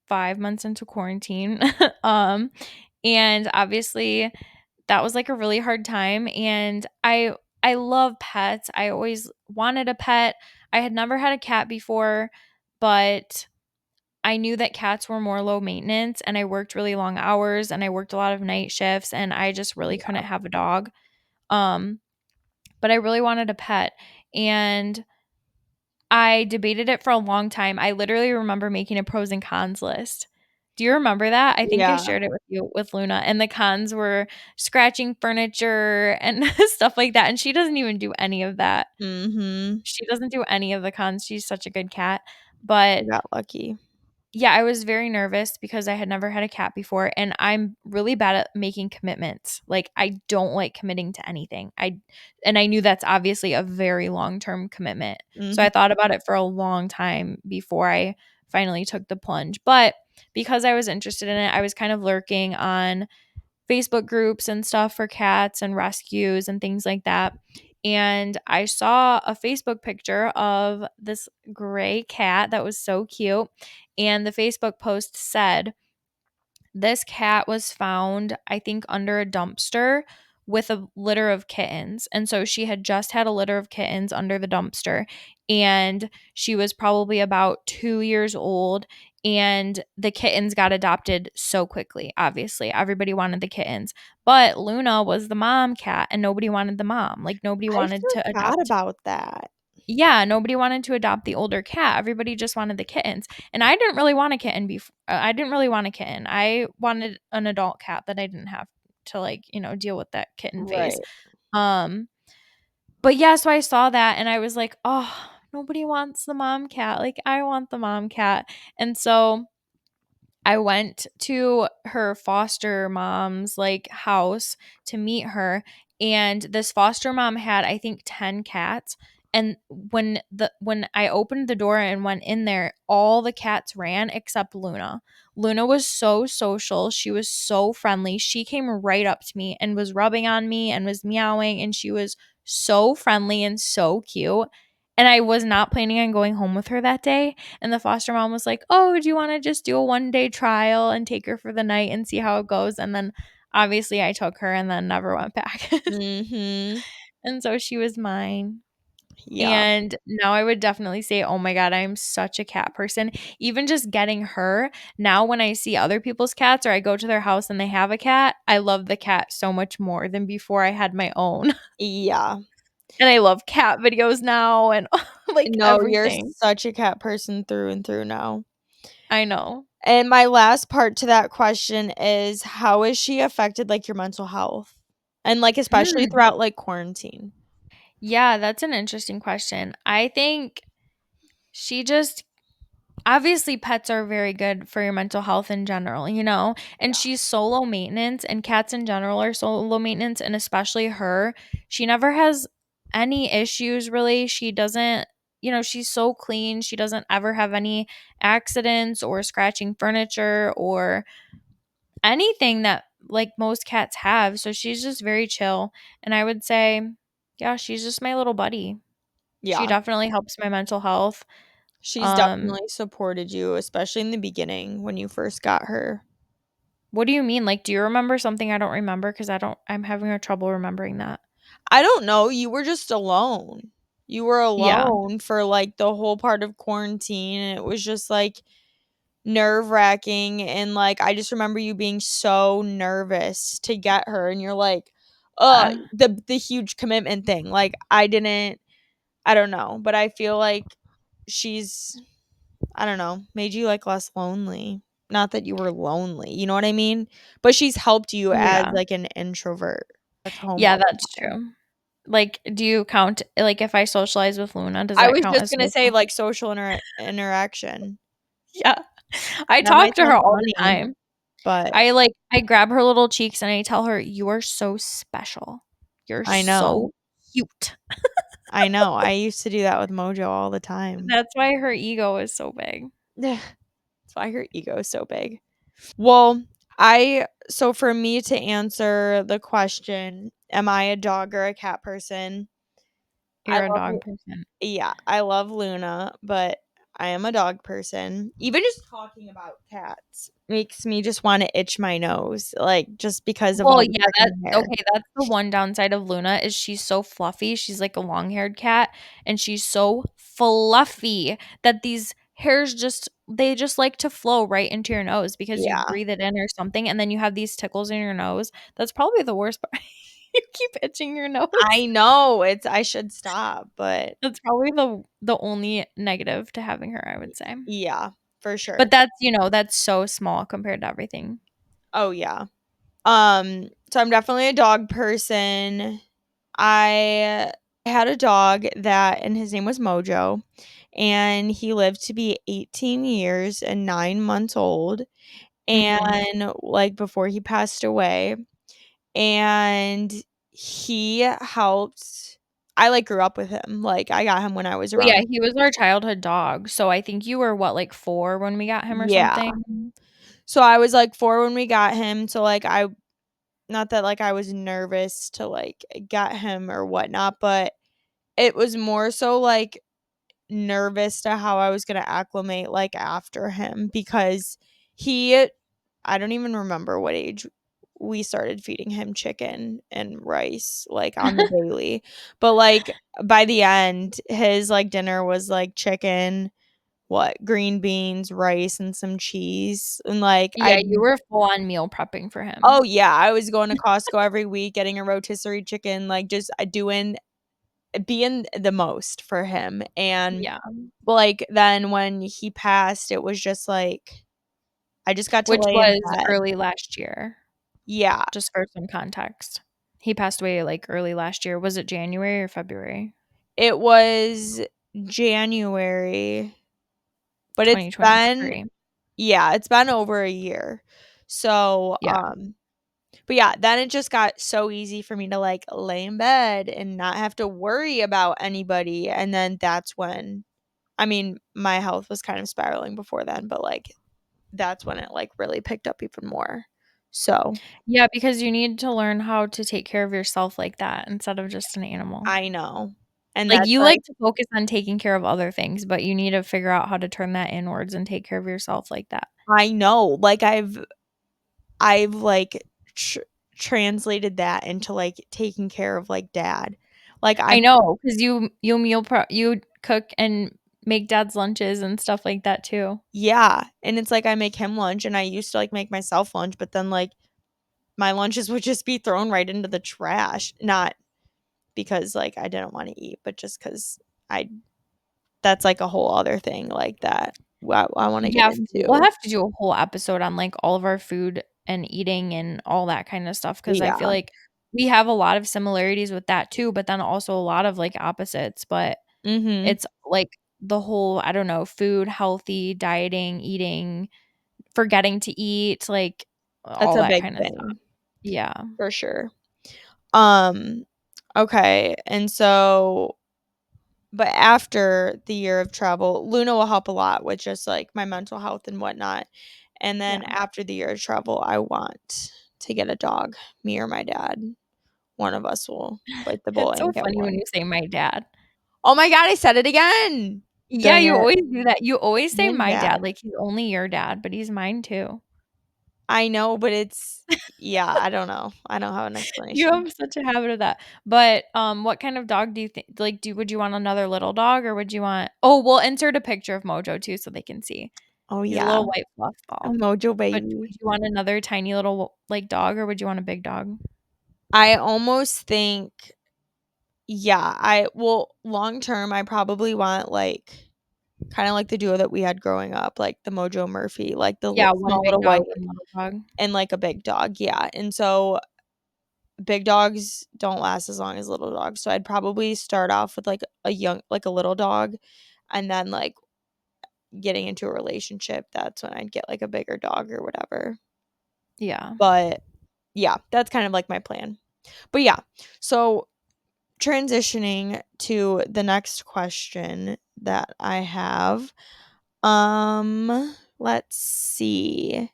5 months into quarantine. um and obviously that was like a really hard time and I love pets. I always wanted a pet. I had never had a cat before, but I knew that cats were more low maintenance and I worked really long hours and I worked a lot of night shifts and I just really Yeah. couldn't have a dog. Um but I really wanted a pet and I debated it for a long time. I literally remember making a pros and cons list. Do you remember that? I think I Yeah. shared it with you with Luna, and the cons were scratching furniture and stuff like that, and she doesn't even do any of that. Mhm. She doesn't do any of the cons, she's such a good cat, but You got lucky. yeah, I was very nervous because I had never had a cat before, and I'm really bad at making commitments. Like, I don't like committing to anything. I knew that's obviously a very long-term commitment. So I Mhm. thought about it for a long time before I finally took the plunge. But because I was interested in it, I was kind of lurking on Facebook groups and stuff for cats and rescues and things like that. And I saw a Facebook picture of this gray cat that was so cute. And the Facebook post said, this cat was found, I think, under a dumpster with a litter of kittens. And so she had just had a litter of kittens under the dumpster. And she was probably about 2 years old. And the kittens got adopted so quickly, obviously. Everybody wanted the kittens. But Luna was the mom cat, and nobody wanted the mom. Like, nobody I wanted to forgot adopt. about that. Yeah, nobody wanted to adopt the older cat. Everybody just wanted the kittens. And I didn't really want a kitten before. I didn't really want a kitten. I wanted an adult cat that I didn't have to like, deal with that kitten phase. Right. Um but yeah, so I saw that and I was like, "Oh, nobody wants the mom cat. Like I want the mom cat." And so I went to her foster mom's like house to meet her, and this foster mom had I think 10 cats. And when I opened the door and went in there, all the cats ran except Luna. Luna was so social. She was so friendly. She came right up to me and was rubbing on me and was meowing, and she was so friendly and so cute. And I was not planning on going home with her that day. And the foster mom was like, "Oh, do you want to just do a 1 day trial and take her for the night and see how it goes?" And then obviously I took her and then never went back. Mhm. And so she was mine. Yeah. And now I would definitely say, oh my God, I'm such a cat person. Even just getting her, now when I see other people's cats or I go to their house and they have a cat, I love the cat so much more than before I had my own. Yeah. And I love cat videos now and like No, you're everything. such a cat person through and through now. I know. And my last part to that question is how is she affected, like, your mental health? And, like, especially Hmm. throughout, like, quarantine? Yeah, that's an interesting question. I think she just obviously pets are very good for your mental health in general, and she's so low maintenance, and cats in general are so low maintenance, and especially her. She never has any issues really. She doesn't, she's so clean. She doesn't ever have any accidents or scratching furniture or anything that like most cats have. So she's just very chill. And I would say, yeah, she's just my little buddy. She Yeah. definitely helps my mental health. She's Um, definitely supported you, especially in the beginning when you first got her. what do you mean? Like, do you remember something I don't remember? Because I'm having a trouble remembering that. I don't know, you were just alone. You were Yeah. alone for, like, the whole part of quarantine, and it was just, like, nerve-wracking, and, like, I just remember you being so nervous to get her, and you're like, "Ugh," the huge commitment thing, like, I don't know, but I feel like she's I don't know, made you, like, less lonely. Not that you were lonely, you know what I mean? But she's helped you as, Yeah. like, an introvert that's home Yeah, all that's the time. true. Like, do you count like if I socialize with Luna, does I that was count just as gonna say, social? like, social interaction. Yeah. I That talk might to her sound all the funny, time. but I grab her little cheeks and I tell her, "You are so special. You're I know. so cute." I know, I used to do that with Mojo all the time. That's why her ego is so big. That's why her ego is so big. Well, I so for me to answer the question, am I a dog or a cat person? I You're a love dog person. Yeah, I love Luna, but I am a dog person. Even just talking about cats makes me just wanna itch my nose, like, just because of Well, all the yeah, freaking hair. that's the one downside of Luna is she's so fluffy. She's like a long-haired cat, and she's so fluffy that these hairs they just like to flow right into your nose because you Yeah. breathe it in or something, and then you have these tickles in your nose. That's probably the worst part. You keep itching your nose. I know, I should stop, but That's probably the only negative to having her, I would say. yeah. for sure. But that's, that's so small compared to everything. Oh, yeah. So I'm definitely a dog person. I had a dog and his name was Mojo, and he lived to be 18 years and 9 months old, Mhm. and, like, before he passed away, and he helped I, like, grew up with him, like, I got him when I was Well, yeah, around. he was our childhood dog, so I think you were what, like 4 when we got him or Yeah. something? So I was, like, 4 when we got him, so, like, I not that, like, I was nervous to, like, get him or whatnot, but it was more so, like, nervous to how I was gonna acclimate, like, after him because he I don't even remember what age we started feeding him chicken and rice, like, on the daily, but, like, by the end, his, like, dinner was, like, chicken, green beans, rice, and some cheese, and, like, Yeah, you were full on meal prepping for oh, him. yeah, I was going to Costco every week, getting a rotisserie chicken, like, just, doing being the most for him, and, Yeah, like, then when he passed, it was just, like, I just got to which lay in was bed. early last year, Yeah, just for some context. He passed away, like, early last year. Was it January or February? it was January, but it's been 2023. yeah, it's been over a year. So, Yeah. but yeah, then it just got so easy for me to, like, lay in bed and not have to worry about anybody, and then that's when I mean, my health was kind of spiraling before then, but, like, that's when it, like, really picked up even more. So, Yeah, because you need to learn how to take care of yourself like that instead of just an animal. I know. And Like, that's, you like like to focus on taking care of other things, but you need to figure out how to turn that inwards and take care of yourself like that. I know, like, I've, like, tr translated that into, like, taking care of, like, dad. Like, I I'm know, 'cause you meal prep you cook and make dad's lunches and stuff like that too. yeah, and it's like I make him lunch, and I used to, like, make myself lunch, but then, like, my lunches would just be thrown right into the trash, not because, like, I didn't wanna eat, but just 'cause I that's, like, a whole other thing, like, that I wanna get Yeah, we'll into. have to do a whole episode on, like, all of our food and eating and all that kinda stuff, 'cause I feel Yeah. like we have a lot of similarities with that too, but then also a lot of, like, opposites, but Mhm. it's, like, the whole, I don't know, food, healthy, dieting, eating, forgetting to eat, like, That's all a that big kinda stuff. thing, Yeah. for sure. Um, okay, and so but after the year of travel, Luna will help a lot with just, like, my mental health and whatnot, and then Yeah. after the year of travel, I want to get a dog, me or my dad. One of us will bite the It's bullet so and get funny when one. you say "my dad." Oh my god, I said it again! Yeah, Dang you it. always do that. You always say And "my dad. dad," like he's only your dad, but he's mine too. I know, but it's yeah, I don't know. I don't have an You explanation. have such a habit of that. But, what kind of dog do you think like, would you want another little dog or would you want we'll insert a picture of Mojo too so they can see. Oh, He's a yeah. little white fluff A ball. Mojo But would baby. you want another tiny little, like, dog or would you want a big dog? I almost think yeah, long term, I probably want, like, kinda like the duo that we had growing up, like the Mojo Murphy, like the Yeah, one small big little dog, white one little dog. and, like, a big dog, yeah, and so big dogs don't last as long as little dogs, so I'd probably start off with, like, a little dog, and then, like, getting into a relationship, that's when I'd get, like, a bigger dog or whatever. Yeah. But, yeah, that's kind of, like, my plan. But, yeah, so transitioning to the next question that I have, let's see.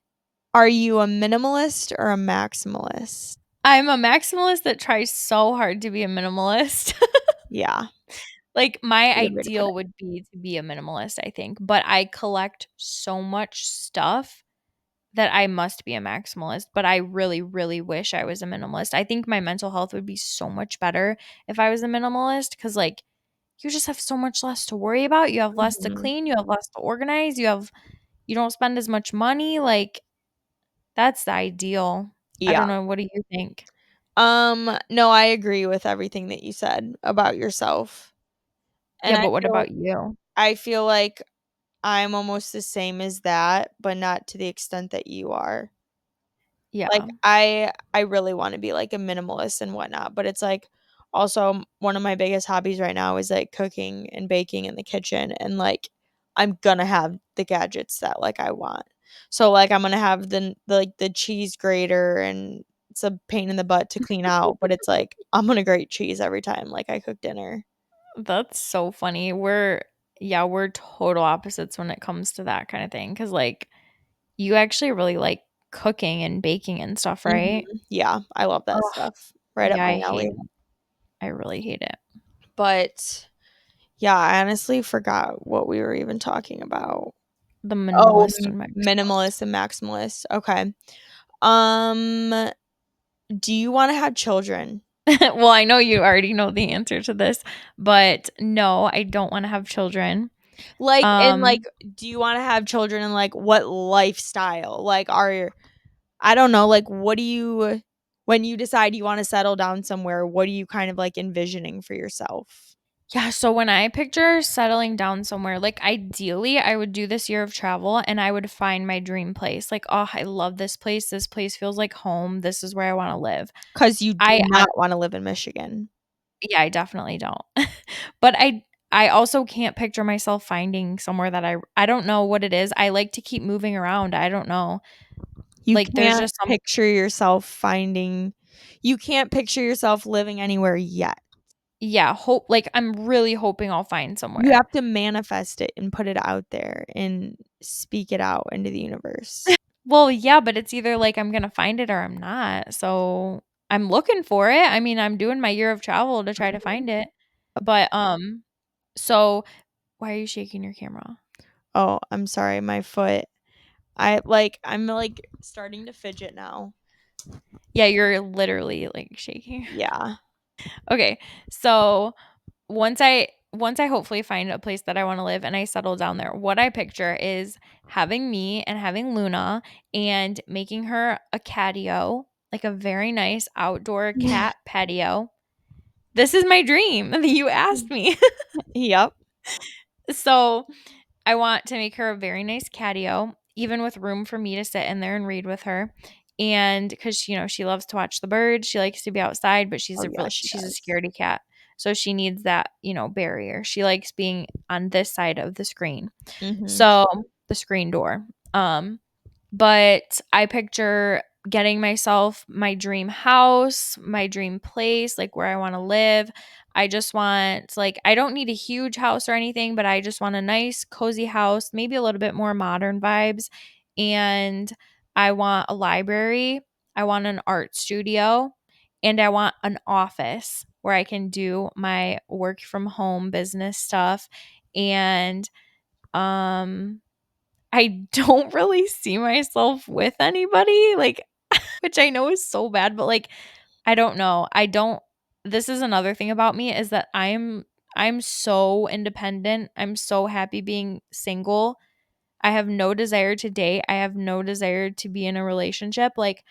Are you a minimalist or a maximalist? I'm a maximalist that tries so hard to be a minimalist. Yeah, Like, my it's a good way to put ideal it. would be to be a minimalist, I think, but I collect so much stuff that I must be a maximalist, but I really, really wish I was a minimalist. I think my mental health would be so much better if I was a minimalist because, like, you just have so much less to worry about. You have less to Mhm. clean, you have less to organize, you don't spend as much money. Like, that's the ideal. I Yeah. don't know. What do you think? No, I agree with everything that you said about yourself, and Yeah, but what about you? I feel like I'm almost the same as that, but not to the extent that you are. Like, Yeah. I really wanna be, like, a minimalist and whatnot, but it's, like, also one of my biggest hobbies right now is, like, cooking and baking in the kitchen, and, like, I'm gonna have the gadgets that, like, I want. So, like, I'm gonna have the cheese grater, and it's a pain in the butt to clean out, but it's, like, I'm gonna grate cheese every time, like, I cook dinner. That's so funny. We're total opposites when it comes to that kind of thing. Cause like you actually really like cooking and baking and stuff, Mhm. right? Yeah, I love that Oh, stuff. Right up yeah, my I hate alley. it. I really hate it. But, yeah, I honestly forgot what we were even talking about. The Oh, minimalist and maximalist. minimalist and maximalist. Okay. Um, do you wanna have children? Well, I know you already know the answer to this, but no, I don't want to have children. Like, and, like, Um, do you wanna have children and, like, what lifestyle? Like, are I don't know, like, what do you when you decide you wanna settle down somewhere, what are you kind of, like, envisioning for yourself? yeah, so when I picture settling down somewhere, like ideally, I would do this year of travel and I would find my dream place. Like, oh, I love this place. This place feels like home. This is where I want to live. 'Cause you do I not wanna live in Michigan. Yeah, I definitely don't. But I also can't picture myself finding somewhere that I don't know what it is. I like to keep moving around. I don't know. You Like there's can't just some picture yourself finding you can't picture yourself living anywhere yet. yeah, hope like I'm really hoping I'll find You somewhere. have to manifest it and put it out there and speak it out into the universe. Well, yeah, but it's either like I'm gonna find it or I'm not. So I'm looking for it. I mean, I'm doing my year of travel to try to Mhm. find it. But so why are you shaking your camera? Oh, I'm sorry, my foot. I'm, like, starting to fidget now. Yeah, you're literally like shaking. Yeah. Okay. So once I hopefully find a place that I want to live and I settle down there, what I picture is having me and having Luna and making her a catio, like a very nice outdoor cat patio. This is my dream. You asked me. Yep. So I want to make her a very nice catio, even with room for me to sit in there and read with her. And because she loves to watch the birds, she likes to be outside, but Oh, yeah, she she's a does. scaredy cat, so she needs that barrier. She likes being on this side of the screen, Mhm. so the screen door. But I picture getting myself my dream house, my dream place, like where I want to live. I just want, like, I don't need a huge house or anything, but I just want a nice, cozy house, maybe a little bit more modern vibes. And I want a library, I want an art studio, and I want an office where I can do my work from home business stuff. And, I don't really see myself with anybody, like, which I know is so bad, but, like, I don't know. I don't This is another thing about me is that I'm so independent. I'm so happy being single. I have no desire to date. I have no desire to be in a relationship. Like,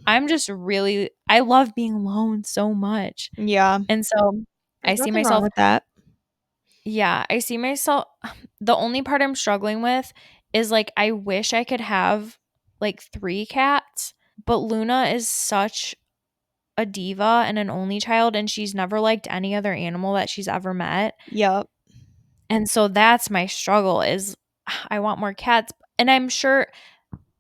I'm just really I love being alone so much. Yeah. And so I There's see nothing wrong myself with that. yeah, I see myself the only part I'm struggling with is, like, I wish I could have, like, 3 cats, but Luna is such a diva and an only child, and she's never liked any other animal that she's ever met, Yep. and so that's my struggle is I want more cats, and I'm sure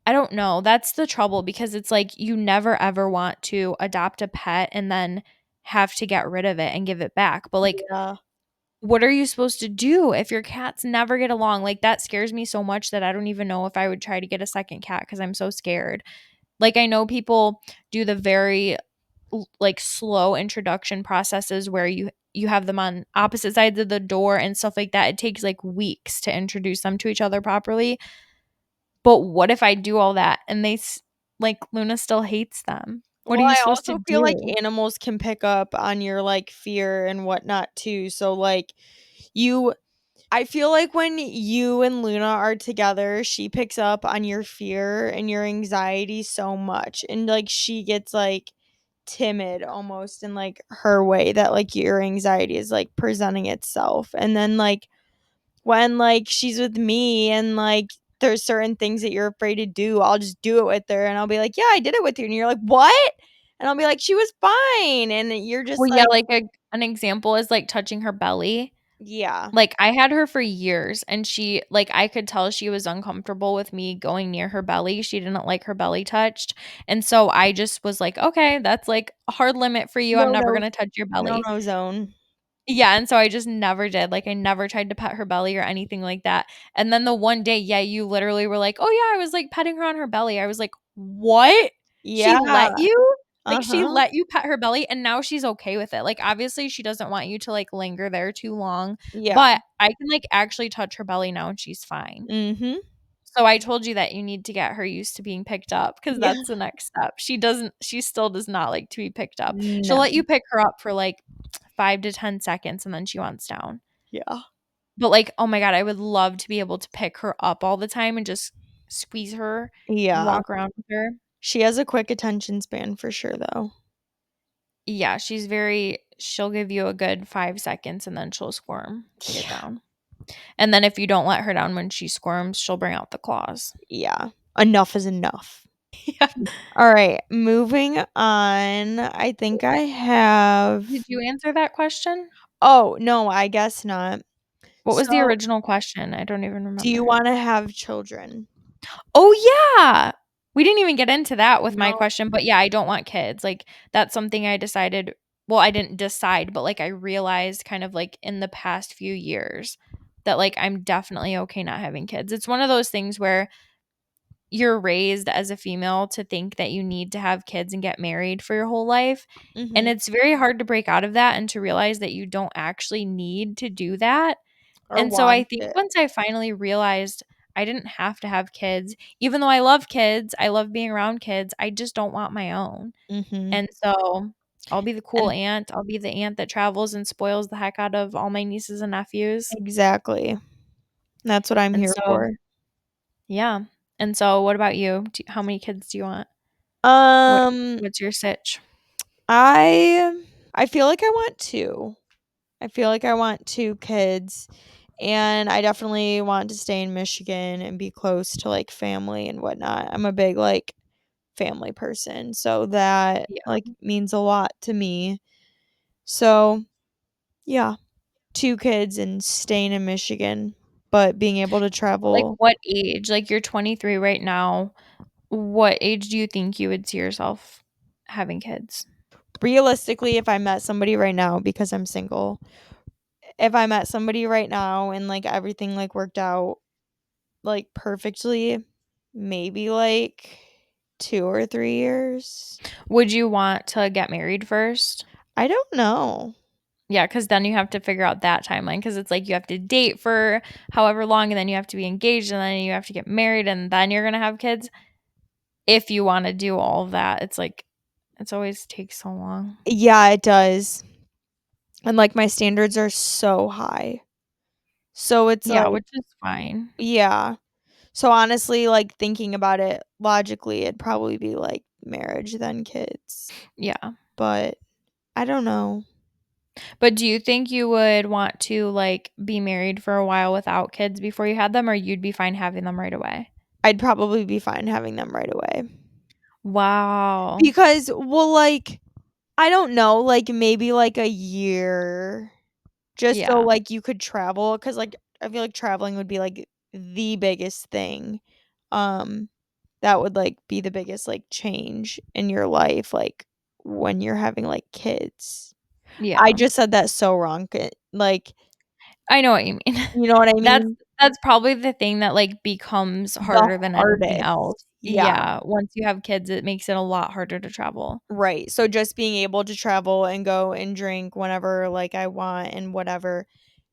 I don't know, that's the trouble because it's like you never ever want to adopt a pet and then have to get rid of it and give it back, but, like, Yeah. what are you supposed to do if your cats never get along? Like, that scares me so much that I don't even know if I would try to get a second cat because I'm so scared. Like, I know people do the very like slow introduction processes where you have them on opposite sides of the door and stuff like that. It takes like weeks to introduce them to each other properly. But what if I do all that and like Luna still hates them? What are Well, you I supposed to also feel like do? animals can pick up on your, like, fear and whatnot too, so, like, you I feel like when you and Luna are together, she picks up on your fear and your anxiety so much, and, like, she gets, like, timid almost in, like, her way that, like, your anxiety is, like, presenting itself, and then, like, when, like, she's with me and, like, there's certain things that you're afraid to do, I'll just do it with her, and I'll be like, "Yeah, I did it with you," and you're like, "What?" And I'll be like, "She was fine," and you're just Well, yeah, like like, an example is, like, touching her belly. yeah. Like, I had her for years, and she like, I could tell she was uncomfortable with me going near her belly. She didn't like her belly touched, and so I just was like, "Okay, that's, like, a hard limit for you. I'm No, never no. gonna touch your No, belly." no zone. Yeah, and so I just never did, like, I never tried to pet her belly or anything like that, and then the one day, yeah, you literally were like, "Oh, yeah, I was, like, petting her on her belly." I was like, "What? She Yeah. let you?" Like, she Uh-huh. let you pet her belly, and now she's okay with it, like, obviously, she doesn't want you to, like, linger there too long, Yeah. but I can, like, actually touch her belly now, and she's fine. Mhm. So I told you that you need to get her used to being picked up because Yeah. that's the next step. She still does not like to be picked up. She'll No. let you pick her up for, like, 5 to 10 seconds, and then she wants down. Yeah. But, like, oh my god, I would love to be able to pick her up all the time and just squeeze her and Yeah. walk around with her. She has a quick attention span for sure, though. Yeah, she'll give you a good 5 seconds, and then she'll squirm to get Yeah. down. And then if you don't let her down when she squirms, she'll bring out the claws. Yeah. Enough is enough. Yeah. Alright, moving on. I think I have Did you answer that question? oh, no, I guess not. What was the So, original question? I don't even do you remember. wanna have children? Oh, yeah! We didn't even get into that with my No. question, but yeah, I don't want kids, like, that's something I decided well, I didn't decide, but, like, I realized kind of, like, in the past few years that, like, I'm definitely okay not having kids. It's one of those things where you're raised as a female to think that you need to have kids and get married for your whole life, and Mhm. it's very hard to break out of that and to realize that you don't actually need to do that. Or And so I want think it. once I finally realized I didn't have to have kids, even though I love kids, I love being around kids, I just don't want my own. Mhm. And so I'll be the cool And aunt. I'll be the aunt that travels and spoils the heck out of all my nieces and nephews. exactly. That's what I'm And here so, for. yeah. And so what about you? How many kids do you want? What Um, what's your sitch? I I feel like I want 2. I feel like I want 2 kids, and I definitely want to stay in Michigan and be close to, like, family and whatnot. I'm a big, like, family person, so that, Yeah. like, means a lot to me. So, yeah, 2 kids and staying in Michigan, but being able to Like travel what age? Like you're 23 right now. What age do you think you would see yourself having kids? realistically, if I met somebody right now because I'm single, if I met somebody right now and, like, everything, like, worked out, like, perfectly, maybe, like, 2 or 3 years? Would you want to get married first? I don't know. Yeah, because then you have to figure out that timeline. Because it's like you have to date for however long, and then you have to be engaged, and then you have to get married, and then you're gonna have kids. If you wanna do all of that, it's like it's always takes so long. Yeah, it does, and, like, my standards are so high. So it's Yeah, like which is fine. yeah. So, honestly, like, thinking about it logically, it'd probably be, like, marriage, then kids, Yeah. but I don't know. But do you think you would want to, like, be married for a while without kids before you had them, or you'd be fine having them right away? I'd probably be fine having them right away. Wow. Because well, like, I don't know, like, maybe, like, a year just so, Yeah. like, you could travel, cause like, I feel like traveling would be, like, the biggest thing, um, that would, like, be the biggest, like, change in your life, like, when you're having, like, kids. I Yeah. just said that so wrong, like, I know what you mean. you know what I That's mean? that's probably the thing that, like, becomes The harder than anything hardest. else. Yeah, Yeah, once you have kids, it makes it a lot harder to travel. right, so just being able to travel and go and drink whenever, like, I want and whatever.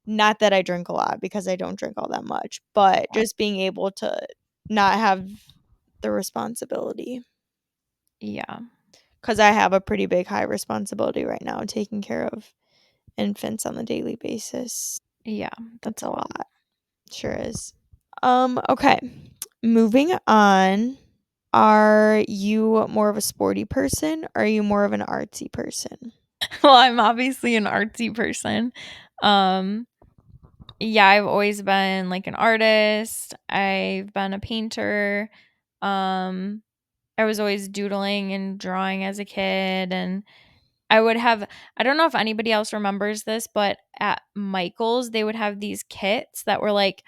Not that I drink a lot because I don't drink all that much, but Yeah. just being able to not have the responsibility, Yeah. because I have a pretty big high responsibility right now taking care of infants on a daily basis. Yeah, It's that's a a lot. lot. Sure is. Okay. Moving on. Are you more of a sporty person or are you more of an artsy person? Well, I'm obviously an artsy person. Um, Yeah, I've always been like an artist. I've been a painter. Um, I was always doodling and drawing as a kid, and I would have I don't know if anybody else remembers this, but at Michael's, they would have these kits that were like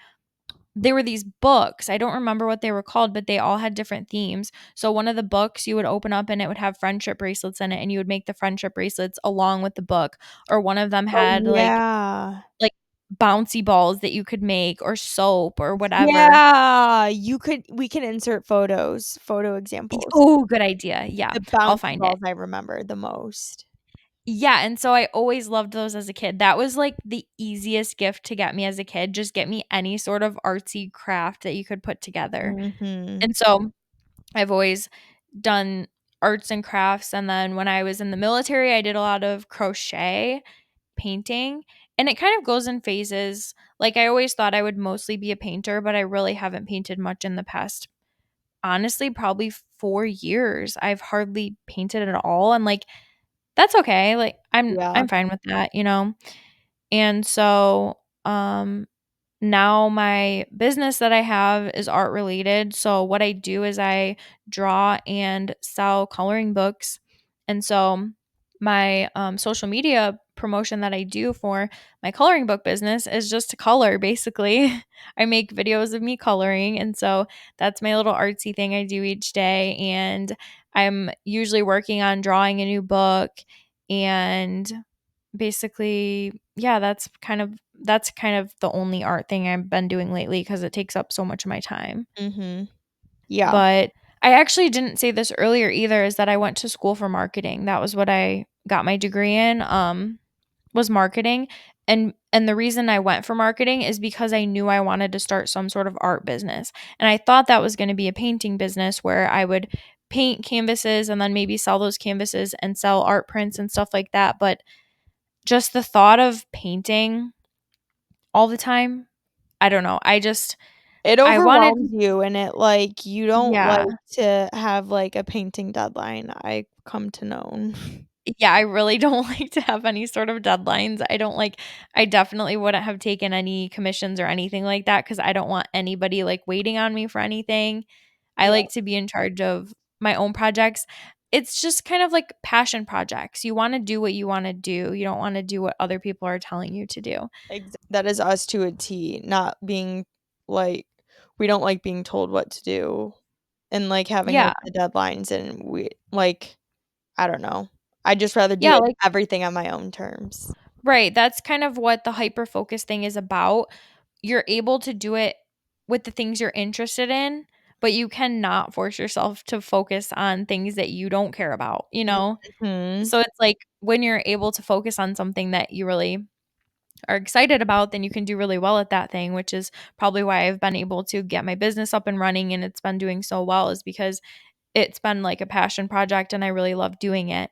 they were these books. I don't remember what they were called, but they all had different themes. So one of the books you would open up and it would have friendship bracelets in it and you would make the friendship bracelets along with the book. Or one of them Oh, had yeah. like bouncy balls that you could make or soap or whatever. Yeah, we can insert photo examples. Oh, good idea. Yeah, The I'll bouncy find it. balls I remember the most. Yeah, and so I always loved those as a kid. That was like the easiest gift to get me as a kid. Just get me any sort of artsy craft that you could put together. Mhm. And so I've always done arts and crafts. And then when I was in the military, I did a lot of crochet, painting, and it kind of goes in phases. Like I always thought I would mostly be a painter, but I really haven't painted much in the past. Honestly, probably 4 years. I've hardly painted at all. And like, that's okay. Like Yeah. I'm fine with that, you know? And so, now my business that I have is art related. So what I do is I draw and sell coloring books. And so my social media promotion that I do for my coloring book business is just to color basically. I make videos of me coloring and so that's my little artsy thing I do each day and I'm usually working on drawing a new book and basically, yeah, that's kind of the only art thing I've been doing lately because it takes up so much of my time. Mhm. Yeah. But I actually didn't say this earlier either, is that I went to school for marketing. That was what I got my degree in, was marketing. And the reason I went for marketing is because I knew I wanted to start some sort of art business. And I thought that was going to be a painting business where I would paint canvases and then maybe sell those canvases and sell art prints and stuff like that. But just the thought of painting all the time, I don't know. It I wanted overwhelms you and it like you don't like yeah. to have like a painting deadline, I come to know. Yeah, I really don't like to have any sort of deadlines. I definitely wouldn't have taken any commissions or anything like that because I don't want anybody, like, waiting on me for anything. I Yeah, like to be in charge of my own projects. It's just kind of like passion projects. You wanna do what you wanna do. You don't wanna do what other people are telling you to do. that is us to a T, not being like we don't like being told what to do and like having Yeah. like the deadlines and we like I don't know. I'd just rather do Yeah, like like everything on my own terms. right, that's kind of what the hyper focus thing is about. You're able to do it with the things you're interested in, but you cannot force yourself to focus on things that you don't care about, you know? Mhm. So it's like when you're able to focus on something that you really are excited about, then you can do really well at that thing, which is probably why I've been able to get my business up and running and it's been doing so well is because it's been like a passion project and I really love doing it.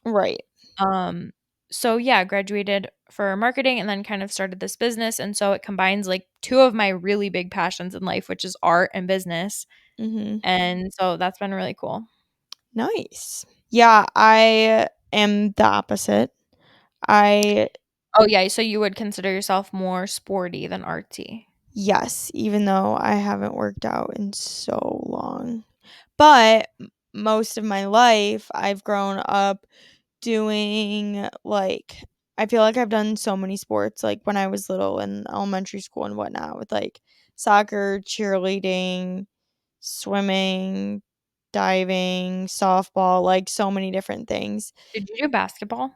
Right. Um, so yeah, graduated for marketing and then kind of started this business. And so it combines like two of my really big passions in life, which is art and business. Mhm. And so that's been really cool. Nice. Yeah, I am the opposite. I Oh yeah, so you would consider yourself more sporty than artsy. yes, even though I haven't worked out in so long. But most of my life, I've grown up doing like I feel like I've done so many sports like when I was little in elementary school and whatnot with like soccer, cheerleading, swimming, diving, softball, like so many different things. Did you do basketball?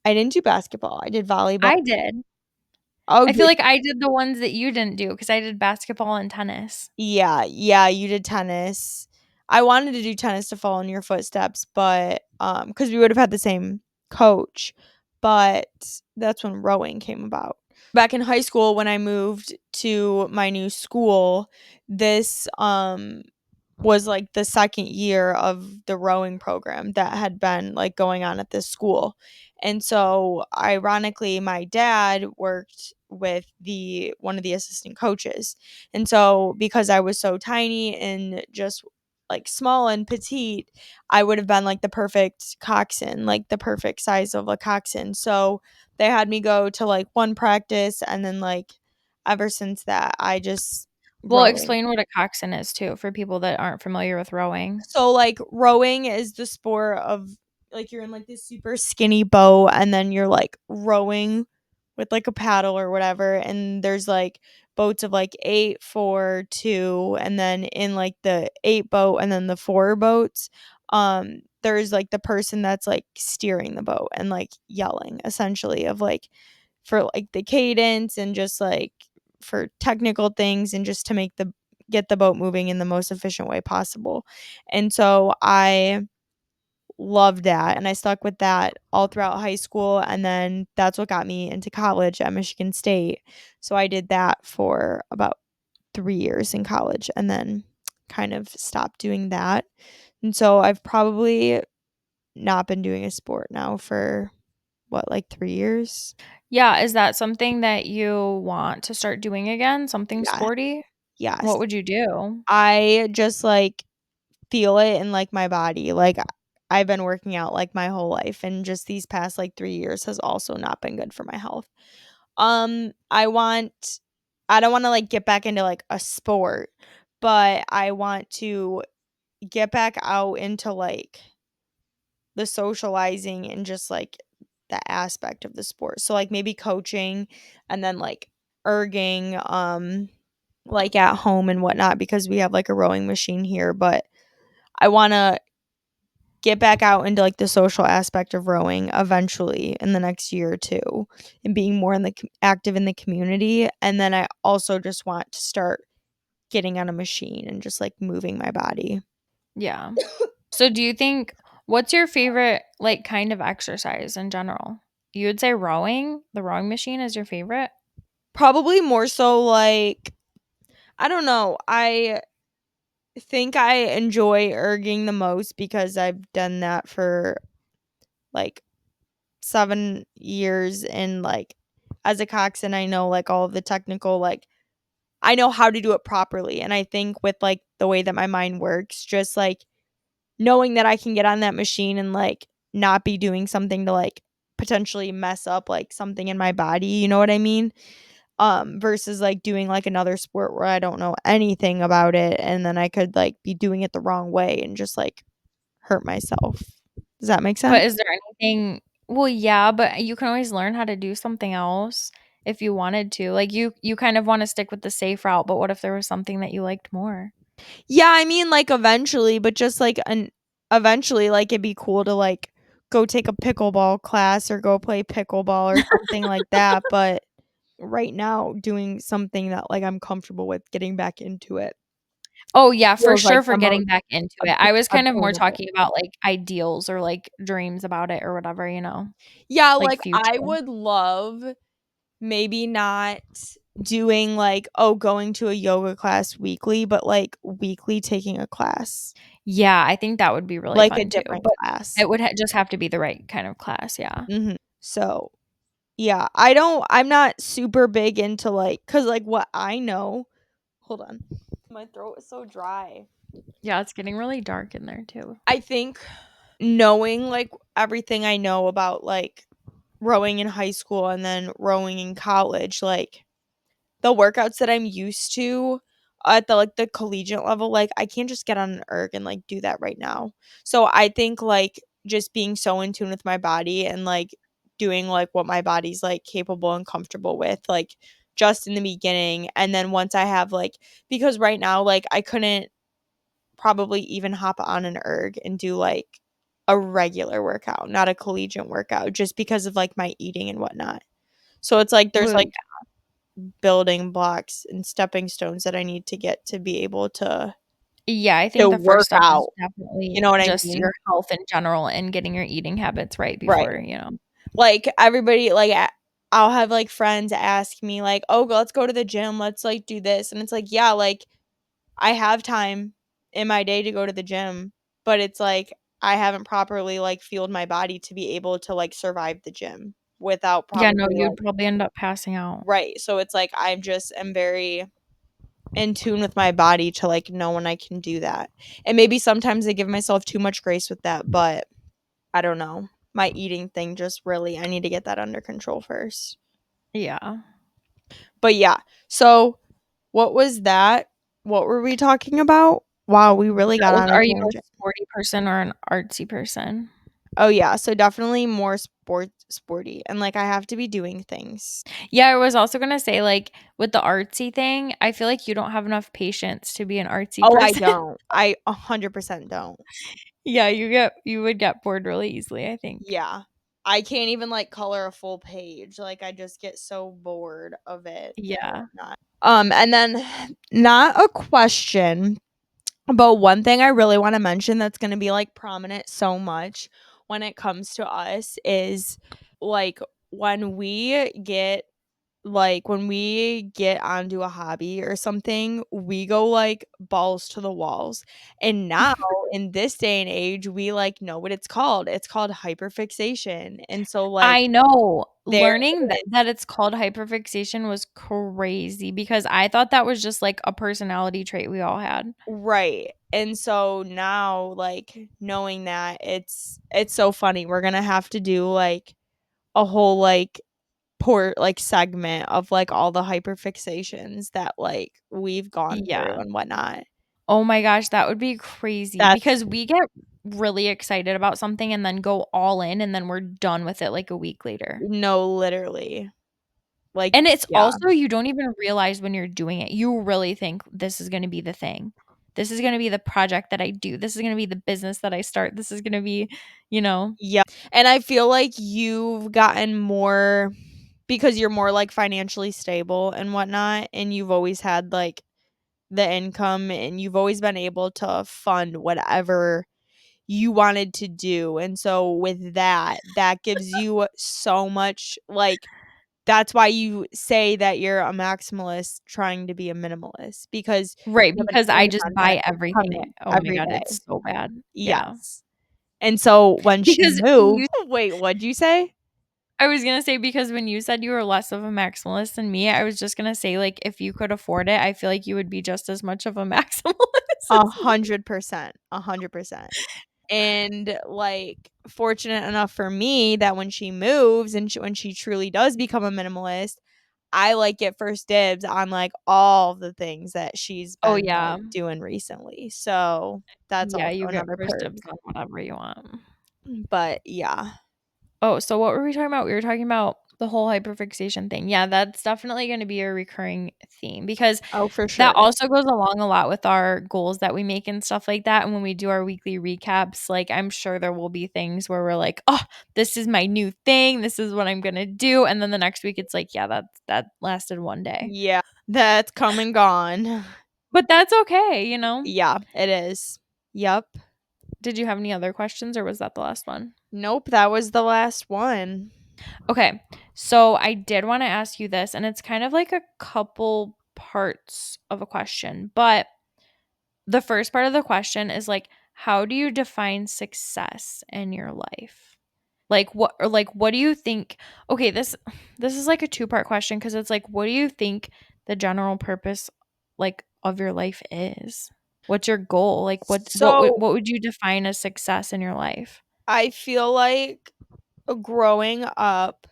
I didn't do basketball. I did volleyball. I did. Oh, I feel did like I did the ones that you didn't do because I did basketball and tennis. yeah, yeah, you did tennis. I wanted to do tennis to follow in your footsteps, but because we would have had the same coach, but that's when rowing came about. Back in high school when I moved to my new school, this was like the second year of the rowing program that had been like going on at this school. And so ironically my dad worked with the one of the assistant coaches. And so because I was so tiny and just like small and petite, I would have been like the perfect coxswain, like the perfect size of a coxswain. So they had me go to like one practice and then like ever since that, I just Well, rowing. explain what a coxswain is too for people that aren't familiar with rowing. So like rowing is the sport of like you're in like this super skinny boat and then you're like rowing with like a paddle or whatever, and there's like boats of like 8, 4, 2, and then in like the 8 boat and then the 4 boats, there's like the person that's like steering the boat and like yelling essentially of like for like the cadence and just like for technical things and just to make the get the boat moving in the most efficient way possible. And so I loved that and I stuck with that all throughout high school, and then that's what got me into college at Michigan State. So I did that for about 3 years in college and then kind of stopped doing that. And so I've probably not been doing a sport now for what, like 3 years? Yeah, is that something that you want to start doing again? Something Yeah. sporty? Yes. What would you do? I just like feel it in like my body. Like I've been working out like my whole life, and just these past like 3 years has also not been good for my health. I don't want to like get back into like a sport, but I want to get back out into like the socializing and just like the aspect of the sport. So like maybe coaching and then like erging like at home and whatnot because we have like a rowing machine here, but I want to get back out into like the social aspect of rowing eventually in the next year or two and being more in the active in the community, and then I also just want to start getting on a machine and just like moving my body. Yeah. So do you think what's your favorite like kind of exercise in general? You would say rowing? The rowing machine is your favorite? Probably more so like I don't know. I think I enjoy erging the most because I've done that for like 7 years, and like as a coxswain I know like all of the technical like I know how to do it properly. And I think with like the way that my mind works, just like knowing that I can get on that machine and like not be doing something to like potentially mess up like something in my body, you know what I mean? Versus like doing like another sport where I don't know anything about it and then I could like be doing it the wrong way and just like hurt myself. Does that make But sense? is there anything well, yeah, but you can always learn how to do something else if you wanted to. Like you kind of want to stick with the safe route, but what if there was something that you liked more? Yeah, I mean like eventually, but just like an eventually like it'd be cool to like go take a pickleball class or go play pickleball or something like that, but right now doing something that like I'm comfortable with getting back into it Oh, yeah, for feels like sure for the most getting back into it. I was kind of more obtainable. talking about, like, ideals or, like, dreams about it or whatever, Yeah, like, like future. I would love maybe not doing like, oh, going to a yoga class weekly, but like weekly taking a class, Yeah, I think that would be really like a fun too, different but class. it would just have to be the right kind of class, yeah. So yeah, I'm not super big into like, cause like what I know, hold on. My throat is so dry. Yeah, it's getting really dark in there too. I think knowing like everything I know about like rowing in high school and then rowing in college, like the workouts that I'm used to at the like the collegiate level, like I can't just get on an erg and like do that right now. So I think like just being so in tune with my body and like doing like what my body's like capable and comfortable with, like just in the beginning. And then once I have like, because right now like I couldn't probably even hop on an erg and do like a regular workout, not a collegiate workout, just because of like my eating and whatnot. So it's like there's Well, like building blocks and stepping stones that I need to get to be able yeah, I to think the first work step is out. You definitely know what I just mean? your health in general and getting your eating habits right Right. before. Like everybody like I'll have like friends ask me like, "Oh, let's go to the gym. Let's like do this." And it's like, "Yeah, like I have time in my day to go to the gym, but it's like I haven't properly like fueled my body to be able to like survive the gym without Yeah, no, probably you'd like probably end up passing out. right." So it's like I just am very in tune with my body to like know when I can do that. And maybe sometimes I give myself too much grace with that, but I don't know. My eating thing just really I need to get that under control first. Yeah. But yeah. So what was that? What were we talking about? Wow, we really got Like, on a are you a tangent. sporty person or an artsy person? Oh yeah, so definitely more sporty and like I have to be doing things. Yeah, I was also gonna say, like, with the artsy thing, I feel like you don't have enough patience to be an artsy Oh, I person. don't. I 100% don't. Yeah, you would get bored really easily, I think. Yeah. I can't even like color a full page. Like I just get so bored of it and Yeah. whatnot. And then not a question, but one thing I really want to mention that's going to be like prominent so much when it comes to us is like when we get when we get onto a hobby or something, we go like balls to the walls. And now in this day and age, we like know what it's called. It's called hyperfixation. And so like I know. there Learning is that it's called hyperfixation was crazy because I thought that was just, like, a personality trait we all had. right. And so now like knowing that it's so funny. We're gonna have to do like a whole like poor like segment of like all the hyperfixations that like we've gone through Yeah. and whatnot. Oh my gosh, that would be crazy That's because we get really excited about something and then go all in, and then we're done with it, like, a week later. no, literally. Like, And it's yeah. also you don't even realize when you're doing it. You really think this is gonna be the thing. This is gonna be the project that I do. This is gonna be the business that I start. This is gonna be, you know. Yeah. And I feel like you've gotten more because you're more like financially stable and whatnot, and you've always had like the income and you've always been able to fund whatever you wanted to do. And so with that, that gives you so much like that's why you say that you're a maximalist trying to be a minimalist because Right, you have an because I just income buy that's everything. coming Oh my every god, day. it's so bad. Yeah. Yes. And so when she Because moved you wait, what'd you say? I was gonna say because when you said you were less of a maximalist than me, I was just gonna say, like, if you could afford it, I feel like you would be just as much of a maximalist as me. 100%, 100%. And, like, fortunate enough for me that when she moves and when she truly does become a minimalist, I, like, get first dibs on, like, all the things that she's Oh, been, like, yeah. doing recently. So, that's Yeah, also you get another first perk. dibs on whatever you want. But, yeah. Oh, so what were we talking about? We were talking about the whole hyperfixation thing. Yeah, that's definitely gonna be a recurring theme because Oh, for that sure. also goes along a lot with our goals that we make and stuff like that, and when we do our weekly recaps, like, I'm sure there will be things where we're like, "Oh, this is my new thing. This is what I'm gonna do," and then the next week, it's like, "Yeah, that lasted 1 day." Yeah. That's come and gone. But that's okay, you know? Yeah, it is. Yep. Did you have any other questions, or was that the last one? Nope, that was the last one. Okay, so I did wanna ask you this, and it's kind of like a couple parts of a question, but the first part of the question is like, how do you define success in your life? Like what do you think? Okay, this is like a two-part question because it's like, what do you think the general purpose like of your life is? What's your goal? Like So, what would you define as success in your life? I feel like growing up,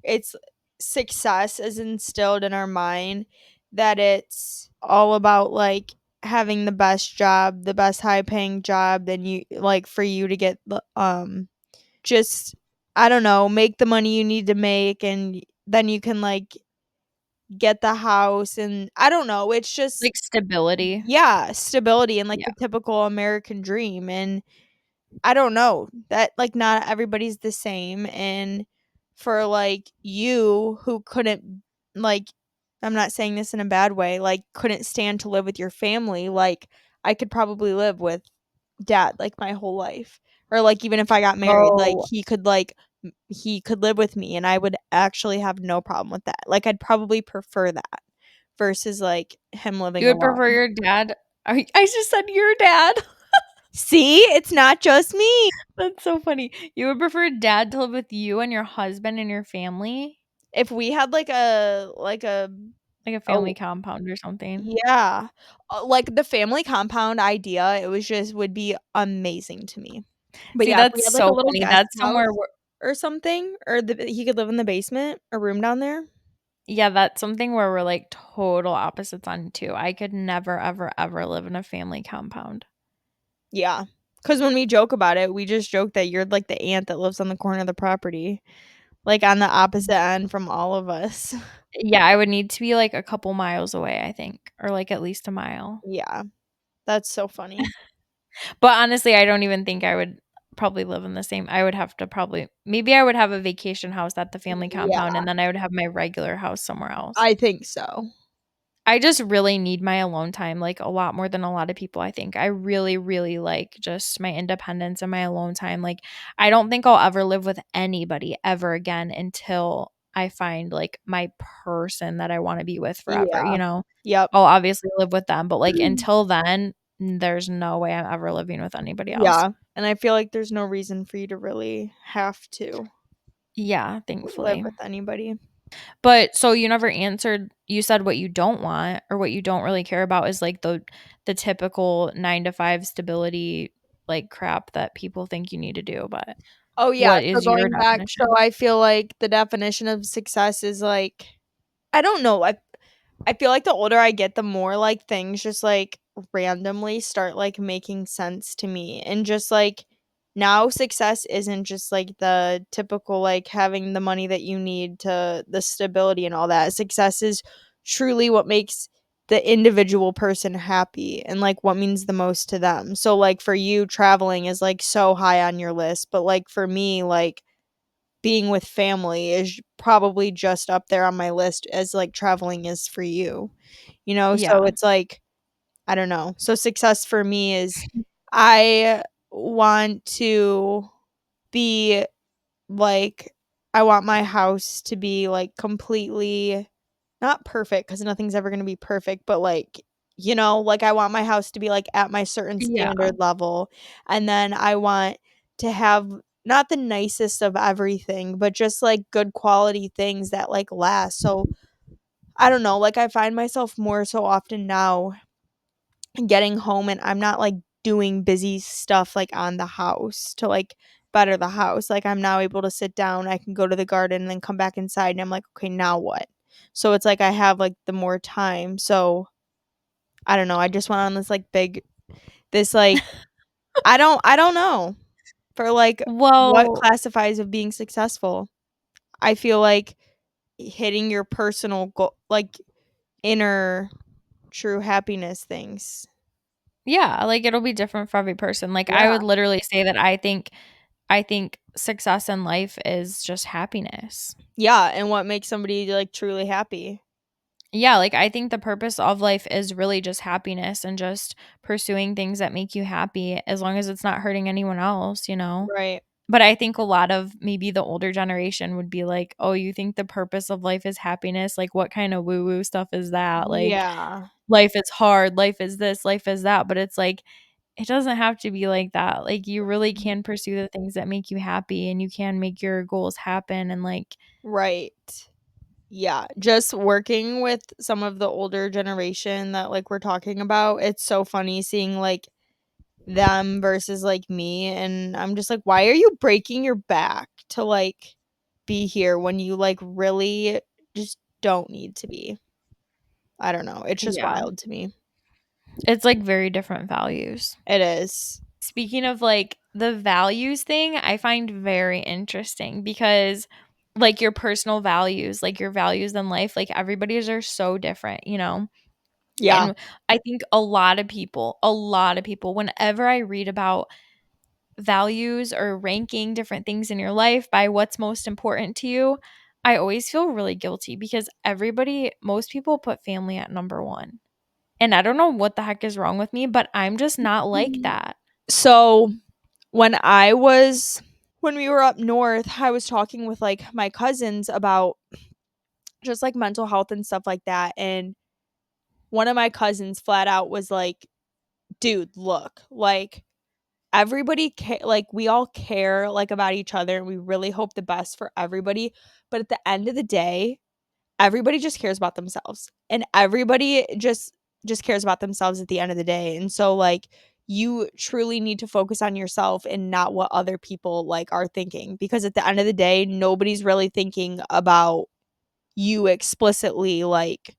it's success is instilled in our mind that it's all about like having the best job, the best high paying job, then you like for you to get the just I don't know, make the money you need to make and then you can like get the house and I don't know, it's just Like stability. yeah, stability and like Yeah. the typical American dream and I don't know. That like not everybody's the same and for like you who couldn't like I'm not saying this in a bad way, like couldn't stand to live with your family, like I could probably live with dad like my whole life. Or like even if I got married, like Oh, he could live with me and I would actually have no problem with that. Like I'd probably prefer that versus like him living you would prefer alone. your dad I just said your dad. See, it's not just me. That's so funny. You would prefer dad to live with you and your husband and your family? If we had like a Like a family oh compound or something? yeah, like the family compound idea, it was just would be amazing to me. But See, yeah, if we that's had like a so little funny. guest That's somewhere house where or something, or he could live in the basement, a room down there. Yeah, that's something where we're, like, total opposites on too. I could never, ever, ever live in a family compound. Yeah, because when we joke about it, we just joke that you're like the aunt that lives on the corner of the property, like, on the opposite end from all of us. Yeah, I would need to be, like, a couple miles away, I think, or, like, at least a mile. Yeah, that's so funny. But honestly, I don't even think I would probably live in the same I would have to probably maybe I would have a vacation house at the family compound, Yeah, and then I would have my regular house somewhere else. I think so. I just really need my alone time, like, a lot more than a lot of people, I think. I really, really like just my independence and my alone time, like, I don't think I'll ever live with anybody ever again until I find, like, my person that I wanna be with forever, Yeah. you know? Yep. I'll obviously live with them, but, like, until then, there's no way I'm ever living with anybody else. Yeah, and I feel like there's no reason for you to really have to Yeah, live thankfully. with anybody. But so you never answered you said what you don't want or what you don't really care about is, like, the typical 9 to 5 stability, like, crap that people think you need to do, but Oh, yeah, what so is your going back, so definition? I feel like the definition of success is, like, I don't know, I feel like the older I get, the more, like, things just, like, randomly start, like, making sense to me, and just, like, now success isn't just, like, the typical, like, having the money that you need to the stability and all that. Success is truly what makes the individual person happy and, like, what means the most to them. So, like, for you, traveling is, like, so high on your list, but, like, for me, like, being with family is probably just up there on my list as, like, traveling is for you, you know? So Yeah. it's like, I don't know. So success for me is I want to be, like, I want my house to be, like, completely not perfect because nothing's ever gonna be perfect, but, like, like, I want my house to be, like, at my certain Yeah. standard level, and then I want to have not the nicest of everything, but just, like, good quality things that, like, last, so, I don't know, like, I find myself more so often now getting home and I'm not, like, doing busy stuff, like, on the house to, like, better the house, like, I'm now able to sit down, I can go to the garden and then come back inside, and I'm like, "Okay, now what?" So it's like I have, like, the more time, so I don't know, I just went on this, like, like I don't know for, like, what Well, classifies of being successful. I feel like hitting your personal goal like, inner true happiness things. yeah, like, it'll be different for every person, like, I Yeah. would literally say that I think success in life is just happiness. Yeah, and what makes somebody, like, truly happy. Yeah, like, I think the purpose of life is really just happiness and just pursuing things that make you happy as long as it's not hurting anyone else, you know? Right. But I think a lot of maybe the older generation would be like, "Oh, you think the purpose of life is happiness? Like, what kind of woo-woo stuff is that? Like, Yeah. life is hard, life is this, life is that." But it's like, it doesn't have to be like that. Like, you really Mhm. can pursue the things that make you happy and you can make your goals happen and, like Right. Yeah, just working with some of the older generation that, like, we're talking about, it's so funny seeing, like, them versus, like, me, and I'm just like, "Why are you breaking your back to, like, be here when you, like, really just don't need to be?" I don't know, it's just yeah. wild to me. It's, like, very different values. It is. Speaking of, like, the values thing, I find very interesting because, like, your personal values, like, your values in life, like, everybody's are so different, you know? Yeah. And I think a lot of people, whenever I read about values or ranking different things in your life by what's most important to you, I always feel really guilty because most people put family at number 1. And I don't know what the heck is wrong with me, but I'm just not like Mhm. that. So, when I was when we were up north, I was talking with, like, my cousins about just, like, mental health and stuff like that, and one of my cousins flat out was like, "Dude, look, like, like, we all care, like, about each other, and we really hope the best for everybody, but at the end of the day, everybody just cares about themselves, and everybody just cares about themselves at the end of the day, and so, like, you truly need to focus on yourself and not what other people, like, are thinking, because at the end of the day, nobody's really thinking about you explicitly, like,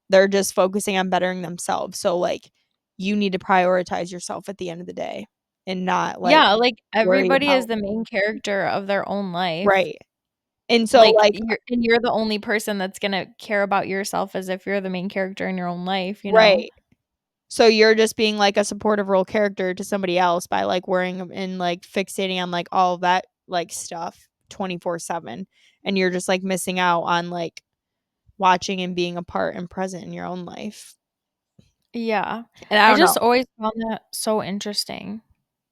they're just focusing on bettering themselves. So, like, you need to prioritize yourself at the end of the day and not, like, Yeah, like, worry everybody is about the main character of their own life. right. And so, Like, like you're the only person that's gonna care about yourself as if you're the main character in your own life, you know? right. So you're just being, like, a supportive role character to somebody else by, like, worrying and, like, fixating on, like, all of that, like, stuff 24/7, and you're just, like, missing out on, like, watching and being a part and present in your own life. Yeah. And I I don't just know. always found that so interesting.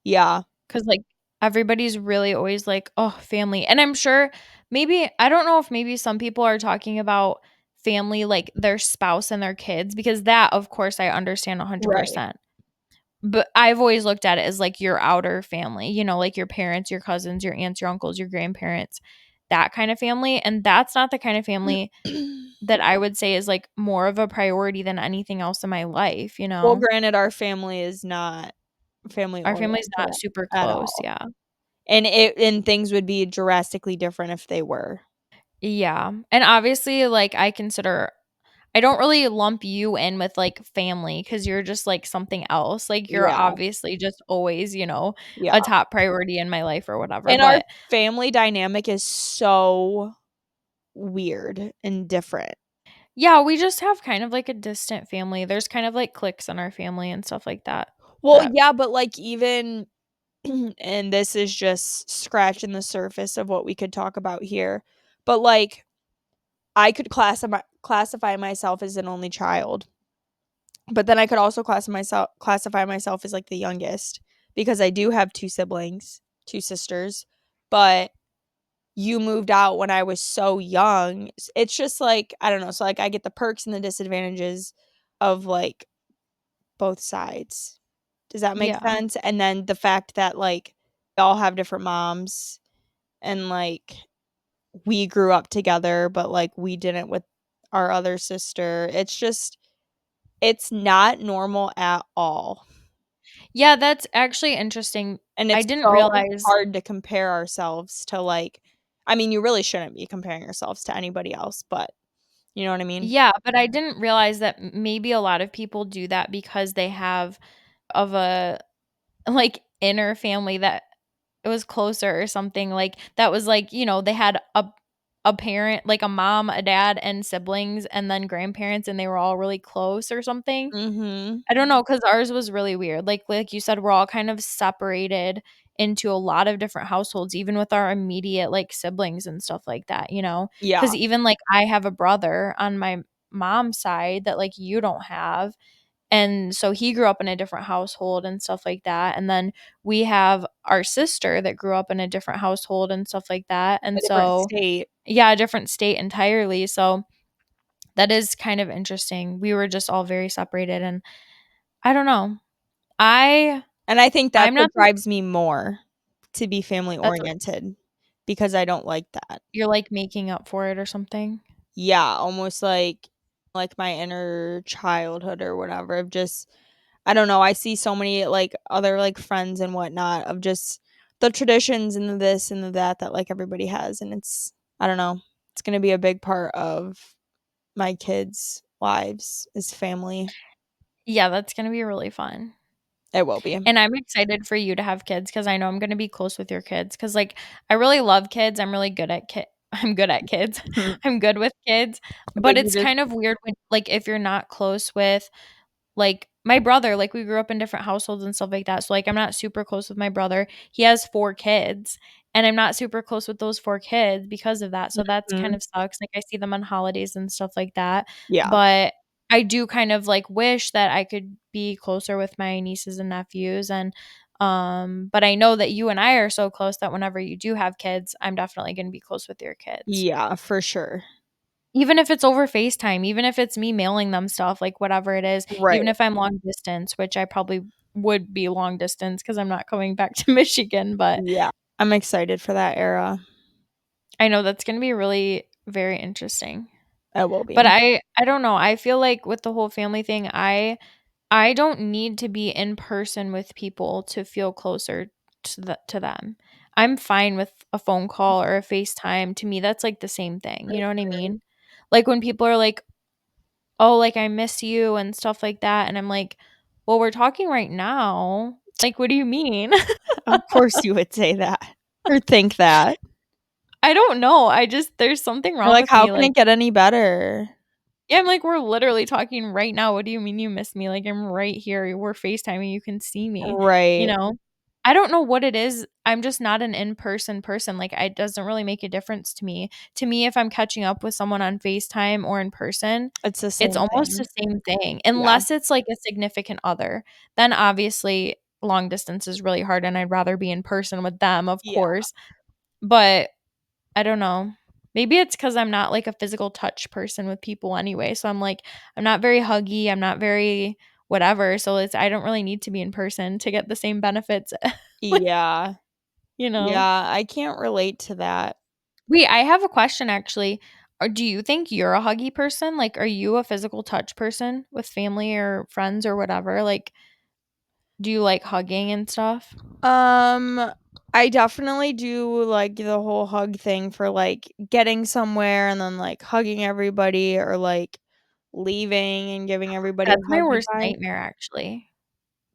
Yeah. 'Cause, like, everybody's really always like, "Oh, family," and I'm sure maybe I don't know if maybe some people are talking about family, like, their spouse and their kids, because that, of course, I understand Right. 100%. But I've always looked at it as, like, your outer family, you know, like, your parents, your cousins, your aunts, your uncles, your grandparents, that kind of family, and that's not the kind of family that I would say is, like, more of a priority than anything else in my life, you Well, know? granted, our family is not Our family's family-oriented not super at close, all, yeah. and things would be drastically different if they were. Yeah, and obviously, like, I don't really lump you in with, like, family because 'cause you're just, like, something else, like, you're Yeah, obviously just always, you know, yeah. a top priority in my life or whatever, And our but family dynamic is so weird and different. yeah, we just have kind of, like, a distant family, there's kind of, like, cliques in our family and stuff like that, Well, that yeah, but, like, even and this is just scratching the surface of what we could talk about here, but, like, I could classify myself as an only child, but then I could also classify myself as, like, the youngest because I do have 2 siblings, 2 sisters, but you moved out when I was so young. It's just, like, I don't know, so, like, I get the perks and the disadvantages of, like, both sides. Does that make yeah. sense? And then the fact that, like, we all have different moms and, like, we grew up together, but, like, we didn't with our other sister. It's just it's not normal at all, Yeah, that's actually interesting. and I it's didn't so realize hard to compare ourselves to, like I mean, you really shouldn't be comparing yourselves to anybody else, but you know what I mean? yeah, but I didn't realize that maybe a lot of people do that because they have of a, like, inner family that it was closer or something, like, that was, like, you know, they had a parent, like, a mom, a dad, and siblings, and then grandparents, and they were all really close or something. Mhm. I don't know, cause ours was really weird. Like you said, we're all kind of separated into a lot of different households, even with our immediate, like, siblings and stuff like that, you know? Yeah, Cause even, like, I have a brother on my mom's side that, like, you don't have, and so he grew up in a different household and stuff like that, and then we have our sister that grew up in a different household and stuff like that, a and different so state. yeah, a different state entirely, so that is kind of interesting. We were just all very separated, and I don't know. I And I think that's I'm what not the drives me more to be family that's what oriented because I don't like that. you're, like, making up for it or something? Yeah, almost like my inner childhood or whatever of just I don't know, I see so many, like, other, like, friends and whatnot of just the traditions and the this and the that, like, everybody has, and it's I don't know, it's gonna be a big part of my kids' lives is family. Yeah, that's gonna be really fun. It will be. And I'm excited for you to have kids because I know I'm gonna be close with your kids. Because like, I really love kids, I'm really good at I'm good at kids. I'm good with kids, But but you it's just kind of weird when like, if you're not close with like, my brother, like, we grew up in different households and stuff like that, so, like, I'm not super close with my brother. He has 4 kids, and I'm not super close with those 4 kids because of that, so that's kind Mhm. of sucks, like, I see them on holidays and stuff like that, Yeah, but I do kind of, like, wish that I could be closer with my nieces and nephews, and, but I know that you and I are so close that whenever you do have kids, I'm definitely gonna be close with your kids. yeah, for sure. Even if it's over FaceTime, even if it's me mailing them stuff, like, whatever it is, Right. even if I'm long distance, which I probably would be long distance because 'cause I'm not coming back to Michigan, but Yeah. I'm excited for that era. I know that's gonna be really very interesting. It will But be. I don't know, I feel like with the whole family thing, I don't need to be in person with people to feel closer to them. I'm fine with a phone call or a FaceTime. To me, that's, like, the same thing, you know what I Mhm. mean? Like when people are like, "Oh, like I miss you" and stuff like that, and I'm like, "Well, we're talking right now. Like, what do you mean?" Of course you would say that or think that. I don't know. I just there's something You're wrong like, with "How me, can like it get any better?" yeah, I'm like, "We're literally talking right now. What do you mean you miss me? Like, I'm right here. We're FaceTiming. You can see me." You Right. know? I don't know what it is. I'm just not an in-person person. Like, it doesn't really make a difference to me. To me, if I'm catching up with someone on FaceTime or in person, It's the it's same almost the thing. same thing, Yeah. unless it's like a significant other. Then obviously long distance is really hard and I'd rather be in person with them, of Yeah. course. But I don't know. Maybe it's because 'cause I'm not, like, a physical touch person with people anyway, so I'm like, I'm not very huggy, I'm not very whatever, so it's I don't really need to be in person to get the same benefits, like, Yeah. you know? Yeah, I can't relate to that. Wait, I have a question actually. Do you think you're a huggy person? Like, are you a physical touch person with family or friends or whatever? Like, do you like hugging and stuff? Um, I definitely do, like, the whole hug thing for, like, getting somewhere and then, like, hugging everybody or, like, leaving and giving everybody a That's my hug worst goodbye. nightmare, actually.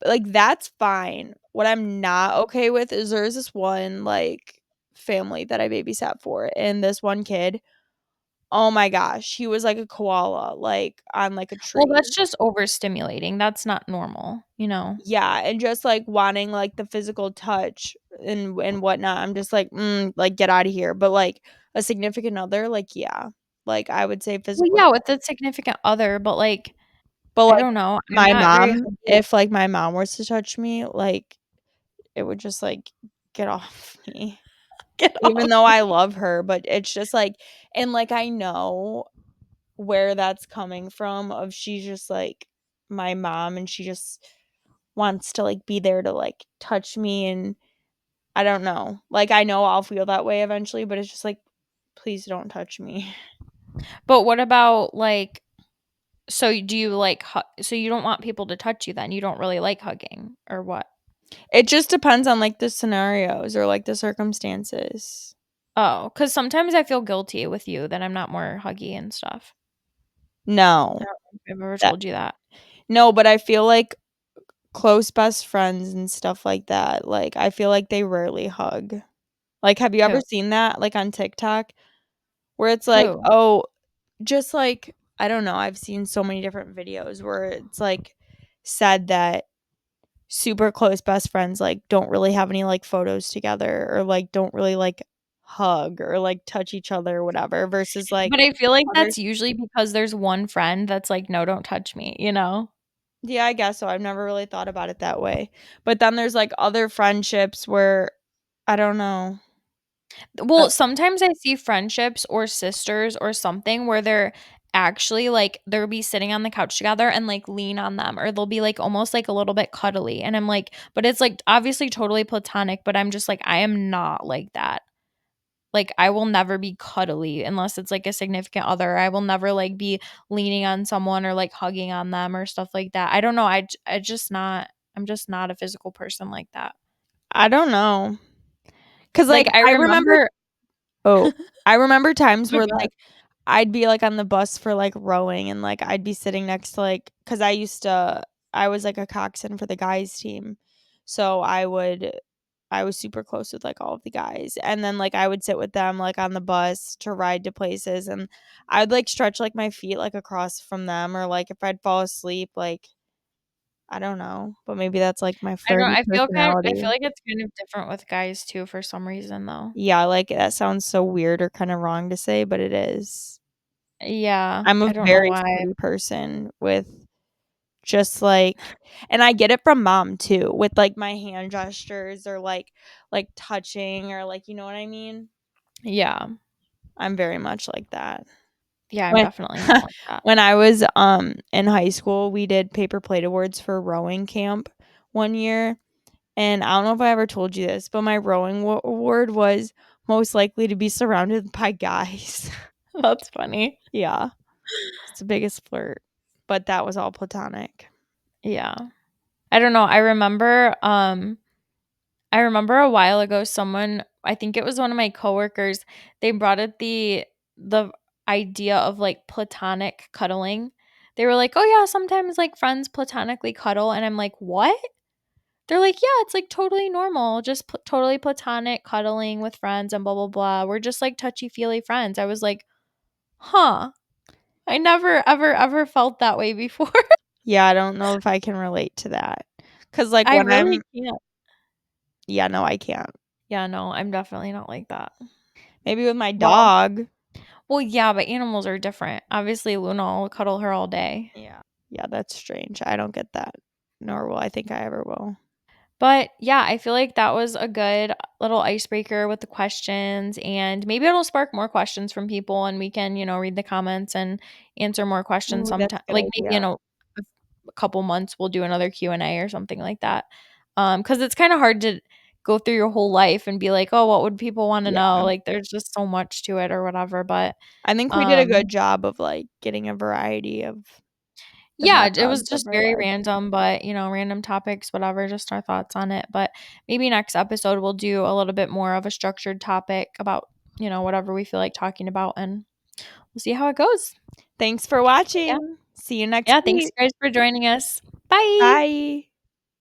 Like, that's fine. What I'm not okay with is there's this one, like, family that I babysat for, and this one kid, oh my gosh, he was like a koala, like, on, like, a Well, tree. that's just overstimulating, that's not normal, you know? Yeah, and just, like, wanting, like, the physical touch and whatnot. I'm just like, like, get out of here." But, like, a significant other, like, yeah. Like, I would say Well, physical yeah, with touch. the significant other, but, like, But, I like, don't know, I'm my not very mom, huggy. if, like, my mom was to touch me, like, it would just, like, get off me. Get Even off though I me. love her, but it's just, like, and, like, I know where that's coming from of she's just, like, my mom, and she just wants to, like, be there to, like, touch me, and I don't know. Like, I know I'll feel that way eventually, but it's just like, "Please don't touch me." But what about, like so do you like so you don't want people to touch you then? You don't really like hugging or what? It just depends on, like, the scenarios or, like, the circumstances. Oh, because sometimes I feel guilty with you that I'm not more huggy and stuff. I No. don't know if I've ever That told you that. no, but I feel like close best friends and stuff like that, like, I feel like they rarely hug. Like, have you Who? ever seen that, like, on TikTok? Where it's like, Who? oh, just like I don't know, I've seen so many different videos where it's, like, said that super close best friends, like, don't really have any, like, photos together or, like, don't really, like, hug or, like, touch each other or whatever versus, like, But I feel like others. that's usually because there's one friend that's like, "No, don't touch me," you know? Yeah, I guess so, I've never really thought about it that way. But then there's, like, other friendships where I don't know. Well, sometimes I see friendships or sisters or something where they're actually like they'll be sitting on the couch together and like lean on them or they'll be like almost like a little bit cuddly and I'm like but it's like obviously totally platonic but I'm just like I am not like that. Like I will never be cuddly unless it's like a significant other. I will never like be leaning on someone or like hugging on them or stuff like that. I don't know. I just not I'm just not a physical person like that. I don't know, cause Like like, I I remember remember oh, I remember times no, where, go ahead. like, I'd be, like, on the bus for, like, rowing and, like, I'd be sitting next to, like, cause I was, like, a coxswain for the guys team, so I was super close with, like, all of the guys, and then, like, I would sit with them, like, on the bus to ride to places, and I'd, like, stretch, like, my feet, like, across from them, or, like, if I'd fall asleep, like, I don't know, but maybe that's, like, my I don't flirty I feel personality. like it's kind of different with guys too for some reason though. Yeah, like, that sounds so weird or kinda wrong to say, but it is. Yeah, I'm a I don't know very why. flirty person with just, like, and I get it from mom too, with, like, my hand gestures or, like, touching or, like, you know what I mean? Yeah. I'm very much like that. Yeah, I'm When definitely not like that. when I was, in high school, we did paper plate awards for rowing camp one year, and I don't know if I ever told you this, but my rowing award was most likely to be surrounded by guys. That's funny. Yeah, it's the biggest flirt, but that was all platonic. Yeah. I don't know, I remember a while ago someone I think it was one of my coworkers, they brought up the idea of like platonic cuddling. They were like, "Oh yeah, sometimes like friends platonically cuddle." And I'm like, "What?" They're like, "Yeah, it's like totally normal, just totally platonic cuddling with friends and blah blah blah. We're just like touchy-feely friends." I was like, "Huh. I never ever ever felt that way before." Yeah, I don't know if I can relate to that. 'Cause, like, I when really I'm can't. yeah, no, I can't. Yeah, no, I'm definitely not like that. Maybe with my Well, dog. yeah, but animals are different. Obviously, Luna will cuddle her all day. Yeah. Yeah, that's strange. I don't get that, nor will I think I ever will. But yeah, I feel like that was a good little icebreaker with the questions, and maybe it'll spark more questions from people, and we can, read the comments and answer more questions Ooh, that's sometime. a good Like maybe idea. a couple months we'll do another Q&A or something like that. Because it's kind of hard to go through your whole life and be like, oh, what would people want to know? Yeah. Like there's just so much to it or whatever. But I think we did a um good job of, like, getting a variety of the yeah, it was backgrounds of just our very lives. random, but, random topics, whatever, just our thoughts on it. But maybe next episode we'll do a little bit more of a structured topic about, whatever we feel like talking about, and we'll see how it goes. Thanks for Yeah. watching. See you next Yeah, thanks week. guys for joining us. Bye. Bye.